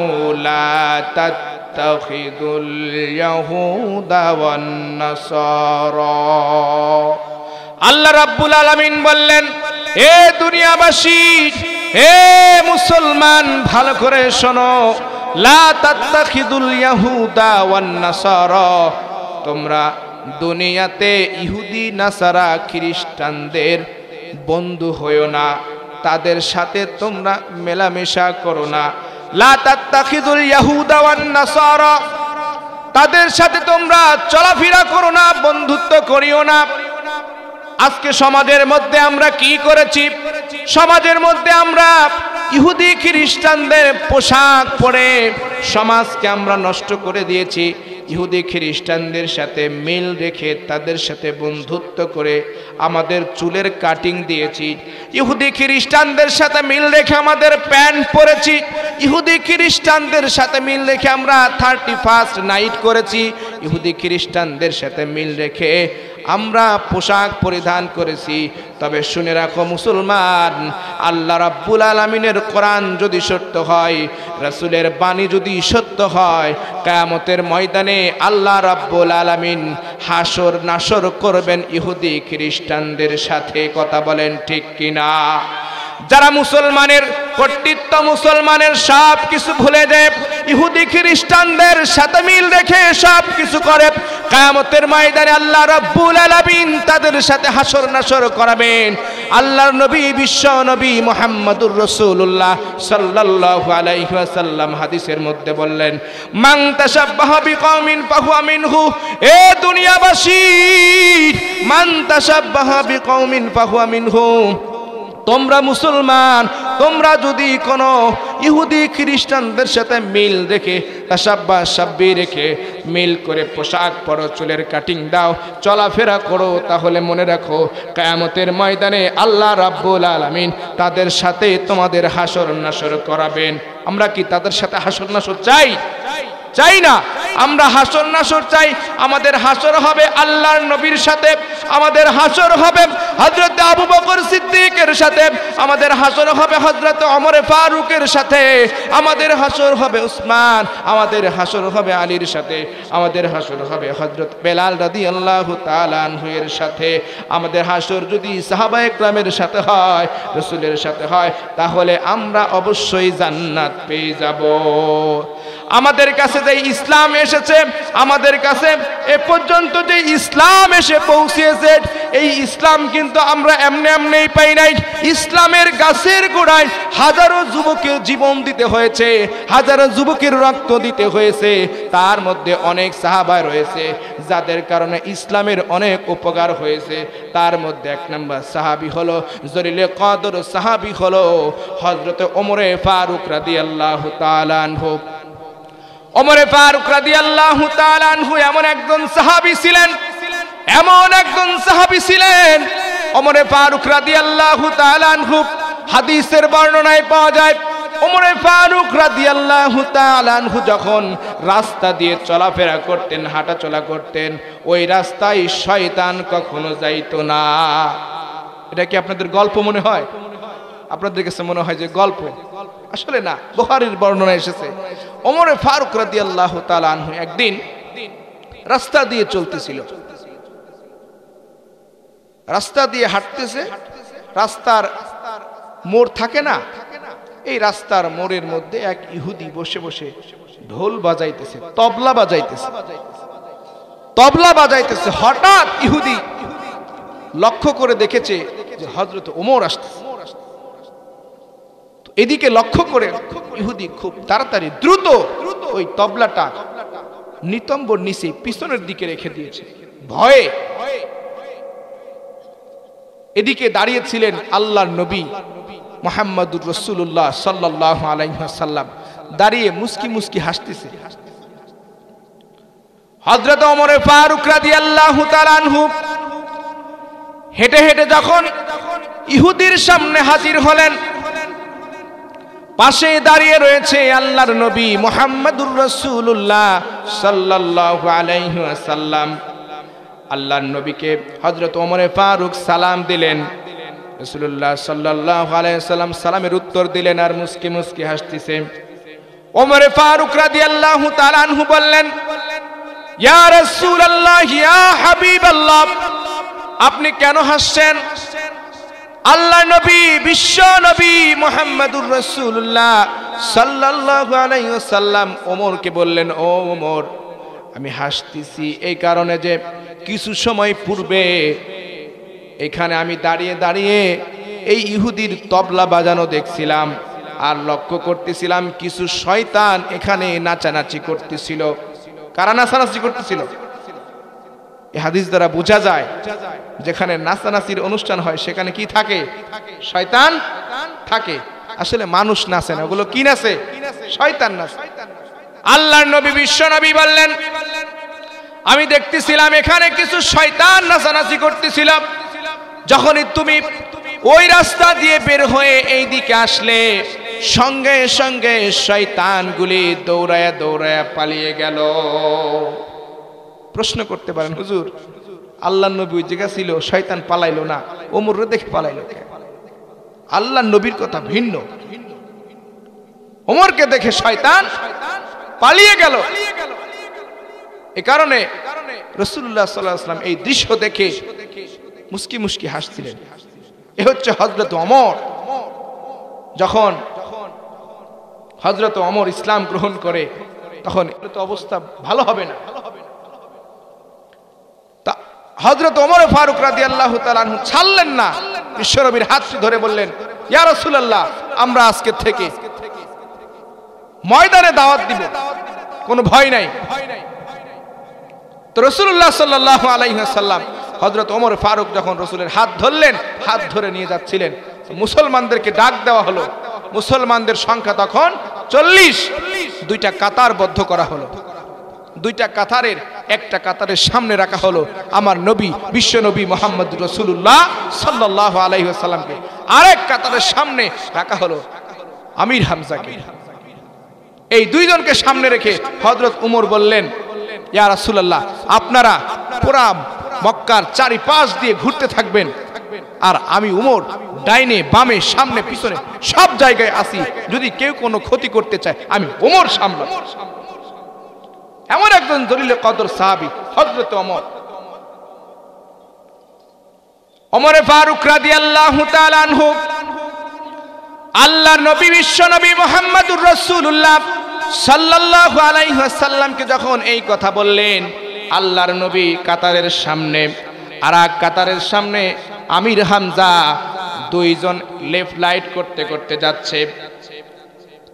S1: লা তাত্তাখিযুল ইয়াহুদা ওয়ান নাসারা। আল্লাহ রাব্বুল আলামিন বললেন, হে দুনিয়াবাসী, হে মুসলমান, ভালো করে শোনো, লা তাত্তাখিযুল ইয়াহুদা ওয়ান নাসারা, তোমরা দুনিয়াতে ইহুদি নাসারা খ্রিস্টানদের বন্ধু হইও না, তাদের সাথে তোমরা মেলামেশা করো না। লা তাত্তাখিযুল ইয়াহুদা ওয়ান নাসারা, তাদের সাথে তোমরা চলাফেরা করো না, বন্ধুত্ব করিও না। আজকে সমাজের মধ্যে আমরা কি করেছি? সমাজের মধ্যে আমরা ইহুদি খ্রিস্টানদের পোশাক পরে সমাজকে আমরা নষ্ট করে দিয়েছি। ইহুদি খ্রিস্টানদের সাথে মিল রেখে তাদের সাথে বন্ধুত্ব করে আমাদের চুলের কাটিং দিয়েছি। ইহুদি খ্রিস্টানদের সাথে মিল রেখে আমাদের প্যান্ট পরেছি। ইহুদি খ্রিস্টানদের সাথে মিল রেখে আমরা 31st নাইট করেছি। ইহুদি খ্রিস্টানদের সাথে মিল রেখে আমরা পোশাক পরিধান করেছি। তবে শুনে রাখো মুসলমান, আল্লাহ রাব্বুল আলামিনের কোরআন যদি সত্য হয়, রাসূলের বাণী যদি সত্য হয়, কিয়ামতের ময়দানে আল্লাহ রাব্বুল আলামিন হাসর নাসর করবেন ইহুদি খ্রিস্টানদের সাথে। কথা বলেন ঠিক কিনা? যারা মুসলমানের কর্তৃত্ব, মুসলমানের সব কিছু ভুলে যায়, ইহুদি খ্রিস্টানদের সাথে মিল রেখে সব কিছু করে, কিয়ামতের ময়দানে আল্লাহ রাব্বুল আলামিন তাদের সাথে হাসর নাসর করাবেন। আল্লাহর নবী, বিশ্ব নবী মুহাম্মদুর রাসূলুল্লাহ সাল্লাল্লাহু আলাইহি ওয়াসাল্লাম হাদিসের মধ্যে বললেন, মান তাশাব্বাহা বিকওমিন ফাহুয়া মিনহু। এ দুনিয়াবাসী, মান তাশাব্বাহা বিকওমিন ফাহুয়া মিনহু, তোমরা মুসলমান, তোমরা যদি কোনো ইহুদি খ্রিস্টানদের সাথে মিল রেখে, তাসাব্বা সাব্বি রেখে মিল করে পোশাক পরো, চুলের কাটিং দাও, চলাফেরা করো, তাহলে মনে রাখো কিয়ামতের ময়দানে আল্লাহ রাব্বুল আলামিন তাদের সাথে তোমাদের হাসর নাসর করাবেন। আমরা কি তাদের সাথে হাসর নাসর চাই? চাই না। আমরা হাসর নাসর চাই, আমাদের হাসর হবে আল্লাহর নবীর সাথে, আমাদের হাসর হবে হযরত আবু বকর সিদ্দিকের সাথে, আমাদের হাসর হবে হযরত ওমর ফারুকের সাথে, আমাদের হাসর হবে উসমান, আমাদের হাসর হবে আলীর সাথে, আমাদের হাসর হবে হযরত বেলাল রাদিয়াল্লাহু তাআলা আনহুর সাথে। আমাদের হাসর যদি সাহাবায়ে কেরামের সাথে হয়, রাসূলের সাথে হয়, তাহলে আমরা অবশ্যই জান্নাত পেয়ে যাব। আমাদের কাছে যে ইসলাম এসেছে, আমাদের কাছে এ পর্যন্ত যে ইসলাম এসে পৌঁছেছে, এই ইসলাম কিন্তু আমরা এমনি এমনিই পাই নাই। ইসলামের গাছের গোড়ায় হাজারো যুবকের জীবন দিতে হয়েছে, হাজারো যুবকের রক্ত দিতে হয়েছে। তার মধ্যে অনেক সাহাবা রয়েছে যাদের কারণে ইসলামের অনেক উপকার হয়েছে। তার মধ্যে এক নম্বর সাহাবী হলো, জলিলে কদর সাহাবী হলো হযরত ওমরে ফারুক রাদিয়াল্লাহু তাআলা আনহু। ওমরে ফারুক রাদিয়াল্লাহু তাআলা আনহু এমন একজন সাহাবী ছিলেন, এমন একজন সাহাবী ছিলেন। ওমরে ফারুক রাদিয়াল্লাহু তাআলা আনহু, হাদিসের বর্ণনায় পাওয়া যায়, ওমরে ফারুক রাদিয়াল্লাহু তাআলা আনহু যখন রাস্তা দিয়ে চলাফেরা করতেন, হাঁটাচলা করতেন, ওই রাস্তায় শয়তান কখনো যাইতো না। এটা কি আপনাদের গল্প মনে হয়? আপনাদের কাছে মনে হয় যে গল্প? আসলে না, বুখারীর বর্ণনা এসেছে ওমরে ফারুক রাদিয়াল্লাহু তাআলা আনহু একদিন রাস্তা দিয়ে চলতেছিল, রাস্তা দিয়ে হাঁটতেছে। রাস্তার মোড় থাকে না, এই রাস্তার মোড়ের মধ্যে এক ইহুদি বসে বসে ঢোল বাজাইতেছে, তবলা বাজাইতেছে, তবলা বাজাইতেছে। হঠাৎ ইহুদি লক্ষ্য করে দেখেছে যে হযরত ওমর আসতেছে। এদিকে লক্ষ্য করে ইহুদি খুব তাড়াতাড়ি দ্রুত ওই তবলাটা নিতম্বর নিচে পিছনের দিকে রেখে দিয়েছে ভয়ে। এদিকে দাঁড়িয়েছিলেন আল্লাহর নবী মুহাম্মদুর রাসূলুল্লাহ সাল্লাল্লাহু আলাইহি ওয়াসাল্লাম, দাঁড়িয়ে মুস্কি মুস্কি হাসতেছে। হযরত ওমর ফারুক রাদিয়াল্লাহু তাআলা আনহু হেঁটে হেঁটে যখন ইহুদির সামনে হাজির হলেন, পাশে দাঁড়িয়ে রয়েছে আল্লাহর নবী মুহাম্মদুর রাসূলুল্লাহ সাল্লাল্লাহু আলাইহি ওয়াসাল্লাম। আল্লাহর নবীকে হযরত ওমর ফারুক সালাম দিলেন। রাসূলুল্লাহ সাল্লাল্লাহু আলাইহি ওয়াসাল্লাম সালামের উত্তর দিলেন আর মুস্কি মুস্কি হাসতেছে। ওমর ফারুক রাদিয়াল্লাহু তাআলা আনহু বললেন, ইয়া রাসূলুল্লাহ, ইয়া হাবিবাল্লাহ, আপনি কেন হাসছেন? আল্লাহ নবী, বিশ্ব নবী মুহাম্মদুর রাসূলুল্লাহ সাল্লাল্লাহু আলাইহি ওয়াসাল্লাম ওমরকে বললেন, ও ওমর, আমি হাসতেছি এই কারণে যে কিছু সময় পূর্বে এখানে আমি দাঁড়িয়ে দাঁড়িয়ে এই ইহুদির তবলা বাজানো দেখছিলাম আর লক্ষ্য করতেছিলাম কিছু শয়তান এখানে নাচানাচি করতেছিল। কারা নাচানাচি করতেছিল? এই হাদিস দ্বারা বোঝা যায় যেখানে নাচানাচির অনুষ্ঠান হয় সেখানে কি থাকে? শয়তান থাকে। আসলে মানুষ নাচে না, ওগুলো কি নাচে? শয়তান নাচে। আল্লাহর নবী বিশ্ব নবী বললেন, আমি দেখতেছিলাম এখানে কিছু শয়তান নাচানাচি করতেছিল। যখনই তুমি ওই রাস্তা দিয়ে বের হয়ে এই দিকে আসলে সঙ্গে সঙ্গে শয়তানগুলি দৌড়ায়া দৌড়ায়া পালিয়ে গেল। প্রশ্ন করতে পারেন, হুজুর আল্লাহর নবী ওই জায়গা ছিল, শয়তান পালাইলো না, ওমররে দেখে পালাইলো কেন? আল্লাহর নবীর কথা ভিন্ন, ওমরকে দেখে শয়তান পালিয়ে গেল। এই কারণে রাসূলুল্লাহ সাল্লাল্লাহু আলাইহি ওয়াসাল্লাম এই দৃশ্য দেখে মুস্কি মুস্কি হাসছিলেন। এ হচ্ছে হযরত ওমর। যখন হযরত ওমর ইসলাম গ্রহণ করে তখন তো অবস্থা ভালো হবে না। তা হযরত ওমর ফারুক রাদিয়াল্লাহু তাআলা আনহু ছাড়লেন না, বিশ্বনবীর হাত ধরে বললেন, ইয়া রাসূলুল্লাহ, আমরা আজকে থেকে ময়দানে দাওয়াত দিব, কোনো ভয় নাই। তো রাসূলুল্লাহ সাল্লাল্লাহু আলাইহি ওয়াসাল্লাম হযরত ওমর ফারুক যখন রাসূলের হাত ধরলেন, হাত ধরে নিয়ে যাচ্ছিলেন, মুসলমানদেরকে ডাক দেওয়া হলো। মুসলমানদের সংখ্যা তখন 40। দুইটা কাতার বদ্ধ করা হলো। দুইটা কাতারের একটা কাতারের সামনে রাখা হলো আমার নবী বিশ্ব নবী মুহাম্মদুর রাসূলুল্লাহ সাল্লাল্লাহু আলাইহি ওয়াসাল্লামকে, আরেক কাতারের সামনে রাখা হলো আমির হামজাকে। এই দুইজনকে সামনে রেখে হযরত ওমর বললেন, ইয়া রাসূলুল্লাহ, আপনারা পুরা মক্কার চারিপাশ দিয়ে ঘুরতে থাকবেন আর আমি ওমর ডাইনে বামে সামনে পিছনে সব জায়গায় আসি, যদি কেউ কোনো ক্ষতি করতে চায় আমি ওমর সামলাবো। এমন একজন জলিল কদর সাহাবী হযরত ওমর। ওমর ফারুক রাদিয়াল্লাহু তাআলা আনহু আল্লাহর নবী বিশ্ব নবী মুহাম্মদুর রাসূলুল্লাহ সাল্লাল্লাহু আলাইহি ওয়াসাল্লামকে যখন এই কথা বললেন, আল্লাহর নবী কাতারের সামনে, আর এক কাতারের সামনে আমির হামজা, দুইজন লেফট রাইট করতে করতে যাচ্ছে।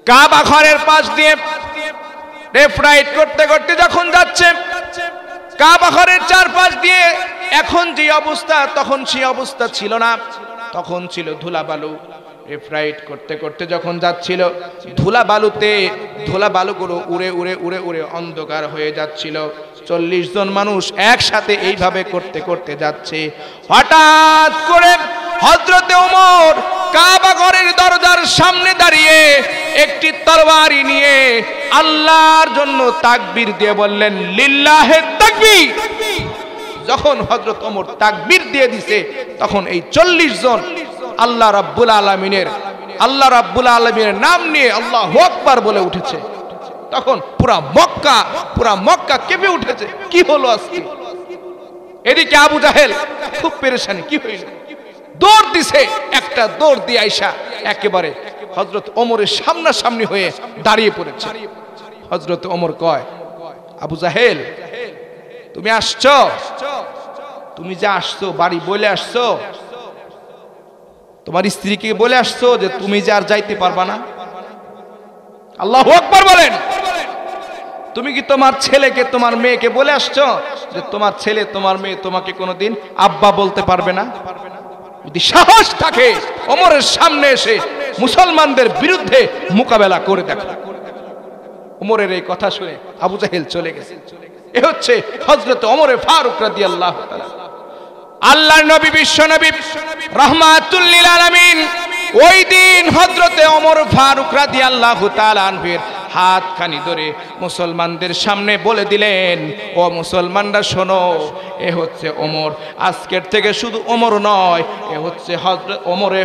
S1: কাবা ঘরের পাশ দিয়ে লেফট রাইট করতে করতে যখন যাচ্ছে, কাবা ঘরের চারপাশ দিয়ে এখন যে অবস্থা, তখন সেই অবস্থা ছিল না, তখন ছিল ধুলাবালু। লেফট রাইট করতে করতে যখন যাচ্ছিল, ধুলাবালুগুলো উড়ে উড়ে উড়ে উড়ে অন্ধকার হয়ে যাচ্ছিল। 40 জন মানুষ একসাথে এইভাবে করতে করতে যাচ্ছে। হঠাৎ করে হযরতে ওমর কাবা ঘরের দরজার সামনে দাঁড়িয়ে একটি তরবারি নিয়ে আল্লাহর জন্য তাকবীর দিয়ে বললেন, লিল্লাহে তাকবীর। যখন হযরত ওমর তাকবীর দিয়ে দিছে, তখন এই 40 জন আল্লাহ রাব্বুল আলামিনের নাম নিয়ে আল্লাহু আকবার বলে উঠেছে। তখন পুরা মক্কা কেঁপে উঠেছে। কি হলো আজকে? এদিকে আবু জাহেল খুব পেরেশানি, কি হইল? দৌড় দিছে, একটা দৌড় দিয়ে আইসা একেবারে হযরত ওমরের সামনাসামনি হয়ে দাঁড়িয়ে পড়েছে। হযরত ওমর কয়, আবু জাহেল, তুমি আসছো, তুমি যে আসছো বাড়ি বলে আসছো, তোমার স্ত্রীকে বলে আসছো যে তুমি যে আর যাইতে পারবা না? আল্লাহু আকবার বলেন। তুমি কি তোমার ছেলেকে, তোমার মেয়েকে বলে আসছো যে তোমার ছেলে, তোমার মেয়ে তোমাকে কোনোদিন আব্বা বলতে পারবে না? যদি সাহস থাকে ওমরের সামনে এসে মুসলমানদের বিরুদ্ধে মোকাবেলা করে দেখো। ওমরের এই কথা শুনে আবু জাহেল চলে গেছে। এ হচ্ছে হযরত ওমর ফারুক রাদিয়াল্লাহু তাআলা। আল্লাহর নবী, বিশ্ব নবী রাহমাতুল লিল আলামিন, ওই দিন হযরত ওমর ফারুক রাদিয়াল্লাহু তাআলা আনহুর হাতখানি ধরে মুসলমানদের সামনে বলে দিলেন, ও মুসলমানরা শোনো, এ হচ্ছে ওমর। আজকের থেকে শুধু ওমর নয়, এ হচ্ছে হযরত ওমরে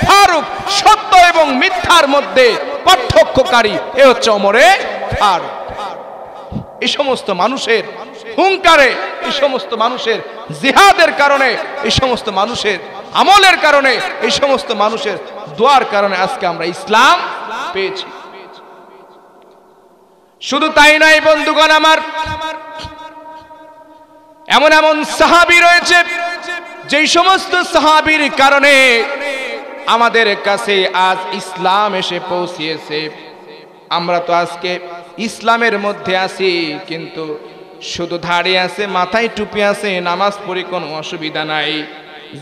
S1: ফারুক, সত্য এবং মিথ্যার মধ্যে পার্থক্যকারী, এ হচ্ছে ওমরে ফারুক। এই সমস্ত মানুষের হুঙ্কারে, এই সমস্ত মানুষের জিহাদের কারণে, এই সমস্ত মানুষের আমলের কারণে, এই সমস্ত মানুষের দোয়ার কারণে আজকে আমরা ইসলাম পেয়েছি। শুধু তাই নয় বন্ধুগণ আমার, এমন এমন সাহাবী রয়েছে যেই সমস্ত সাহাবীর কারণে আমাদের কাছে আজ ইসলাম এসে পৌঁছিয়েছে। আমরা তো আজকে ইসলামের মধ্যে আছি, কিন্তু শুধু দাড়ি আছে, মাথায় টুপি আছে, নামাজ পড়ি, কোনো অসুবিধা নাই।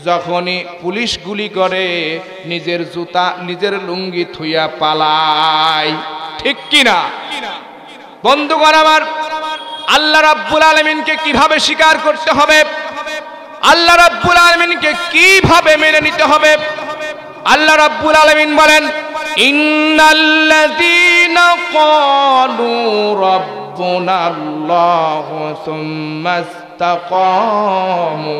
S1: যখনই পুলিশ গুলি করে নিজের জুতা, নিজের লুঙ্গি থুইয়া পালায়, ঠিক কিনা বন্ধুগণ আমার? আল্লাহ রাব্বুল আলামিনকে কিভাবে স্বীকার করতে হবে, আল্লাহ রাব্বুল আলামিনকে কিভাবে মেনে নিতে হবে? আল্লাহ রাব্বুল আলামিন বলেন, ইন্নাল্লাযীনা ক্বালু রাব্বুনাল্লাহু সুম্মা ইসতাকামু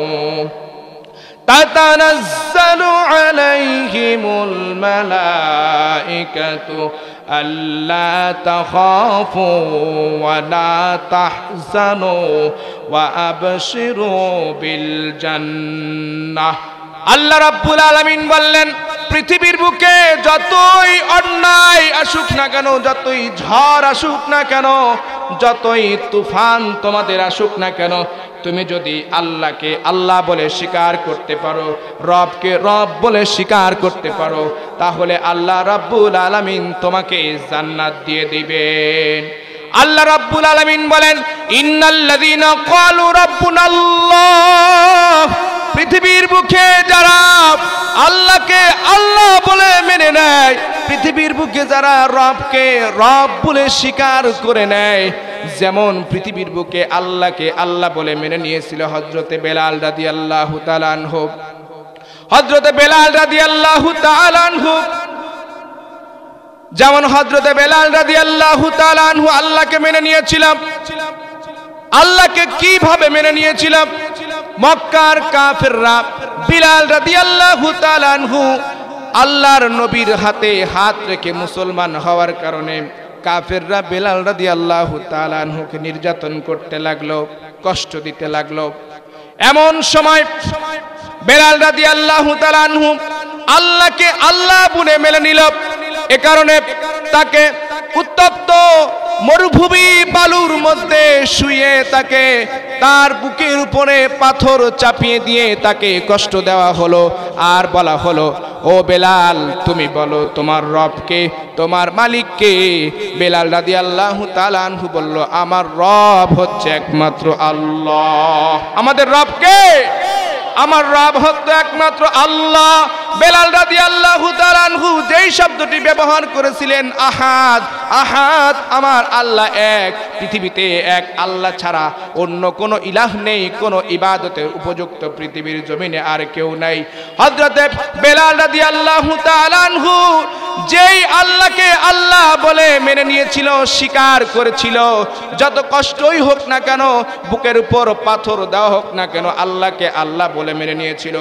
S1: তাতানাজ্জালু আলাইহিমুল মালাইকাতু আল্লা তাখাফু ওয়া লা তাহজানু ওয়া আবশিরু বিল জান্নাহ। আল্লাহ রাব্বুল আলামিন বললেন, পৃথিবীর বুকে যতই অন্যায় আসুক না কেন, যতই ঝড় আসুক না কেন, যতই তুফান তোমাদের আসুক না কেন, তুমি যদি আল্লাহকে আল্লাহ বলে স্বীকার করতে পারো, রবকে রব বলে স্বীকার করতে পারো, তাহলে আল্লাহ রাব্বুল আলামিন তোমাকে জান্নাত দিয়ে দিবেন। আল্লাহ রাব্বুল আলামিন বলেন, ইন্নাল্লাযীনা ক্বালু রাব্বুনাল্লাহ, পৃথিবীর বুকে যারা আল্লাহকে আল্লাহ বলে মেনে নেয়, পৃথিবীর বুকে যারা রবকে রব বলে স্বীকার করে নেয়, যেমন পৃথিবীর বুকে আল্লাহকে আল্লাহ বলে মেনে নিয়েছিল হযরতে বেলাল রাদিয়াল্লাহু তাআলা আনহু। হযরতে বেলাল রাদিয়াল্লাহু তাআলা আনহু, যেমন হযরতে বেলাল রাদিয়াল্লাহু তাআলা আনহু আল্লাহকে মেনে নিয়েছিলাম। আল্লাহকে কিভাবে মেনে নিয়েছিলাম? মক্কার কাফেররা বিলাল রাদিয়াল্লাহু তাআলা আনহু আল্লাহর নবীর হাতে হাত রেখে মুসলমান হওয়ার কারণে কাফেররা বিলাল রাদিয়াল্লাহু তাআলা আনহুকে নির্যাতন করতে লাগলো, কষ্ট দিতে লাগলো। এমন সময় বিলাল রাদিয়াল্লাহু তাআলা আনহু আল্লাহকে আল্লাহ বলে মেনে নিল। এ কারণে তাকে উত্তপ্ত মরুভূমি বালুর মধ্যে শুয়ে তাকে তার বুকের উপরে পাথর চাপিয়ে দিয়ে তাকে কষ্ট দেওয়া হলো আর বলা হলো, ও বেলাল তুমি বলো তোমার রবকে, তোমার মালিককে। বেলাল রাদিয়াল্লাহু তাআলা আনহু বলল, আমার রব হচ্ছে একমাত্র আল্লাহ। আমাদের রবকে, আমার রব হচ্ছে একমাত্র আল্লাহ। বেলাল রাদিয়াল্লাহু তাআলা আনহু যেই শব্দটি ব্যবহার করেছিলেন আহাদ, আহাদ আমার আল্লাহ এক, পৃথিবীতে এক আল্লাহ ছাড়া অন্য কোনো ইলাহ নেই, কোনো ইবাদতের উপযুক্ত পৃথিবীর জমিনে আর কেউ নাই। হযরতে বেলাল রাদিয়াল্লাহু তাআলা আনহু যেই আল্লাহকে আল্লাহ বলে মেনে নিয়েছিল, স্বীকার করেছিল, যত কষ্টই হোক না কেন, বুকের উপর পাথর দেওয়া হোক না কেন, আল্লাহকে আল্লাহ বলে মেনে নিয়েছিল।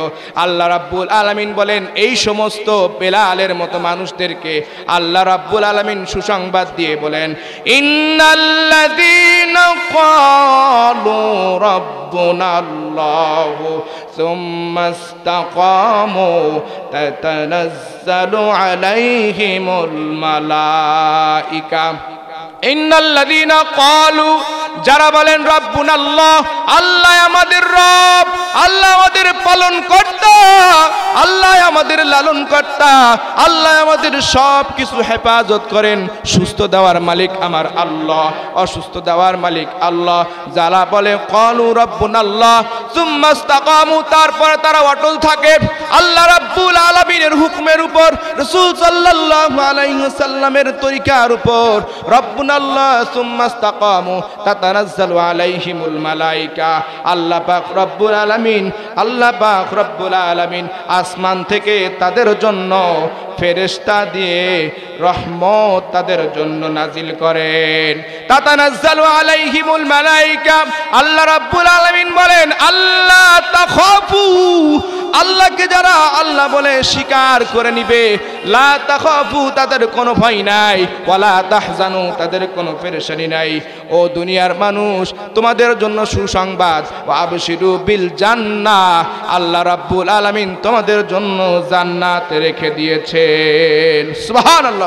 S1: আল্লাহ রাব্বুল আলামিন বলেন, এই সমস্ত বেলালের মতো মানুষদেরকে আল্লাহ রাব্বুল আলামিন সুসংবাদ দিয়ে বলেন, ইন্নাল্লাযীনা ক্বালু রাব্বুনাল্লাহু সুম্মা ইসতাকামু তাতানাজ্জালু আলাইহিমুল মালাইকা। ইন্নাল্লাযীনা ক্বালু, যারা বলেন রাব্বুনাল্লাহ, আল্লাহ আমাদের রব, আল্লাহ আমাদের পালন কর্তা, আল্লাহ আমাদের লালন কর্তা, আল্লাহ আমাদের সব কিছু হেফাজত করেন। সুস্থ দেওয়ার মালিক আমার আল্লাহ, অসুস্থ দেওয়ার মালিক আল্লাহ। যারা বলে ক্বালু রাব্বুনাল্লাহ সুম্মা ইসতাকামু, তারপর তারা অটল থাকে আল্লাহ রাব্বুল আলামিনের হুকুমের উপর, রাসূল সাল্লাল্লাহু আলাইহি ওয়াসাল্লামের তরিকার উপর। রাব্বুনাল্লাহ সুম্মা ইসতাকামু তাতানাজ্জালু আলাইহিমুল মালাইকা। আল্লাহ পাক রব্বুল আলামিন, আল্লাহ পাক রব্বুল আলামিন আসমান থেকে তাদের জন্য ফেরেশতা দিয়ে রহমত তাদের জন্য নাজিল করেন। তাতানাজ্জালু আলাইহিমুল মালাইকা। আল্লাহ রাব্বুল আলামিন বলেন, আল্লাহ তাখাফু, আল্লাহকে যারা আল্লাহ বলে স্বীকার করে নিবে, লা তাখাফু, তাদের কোনো ভয় নাই, ওয়ালা তাহজানু, তাদের কোনো পেরেশানি নাই। ও দুনিয়ার মানুষ, তোমাদের জন্য সুসংবাদ, ওয়া আবশিরু বিল জান্নাহ, আল্লাহ রাব্বুল আলামিন তোমাদের জন্য জান্নাত রেখে দিয়েছেন। সুবহানাল্লাহ।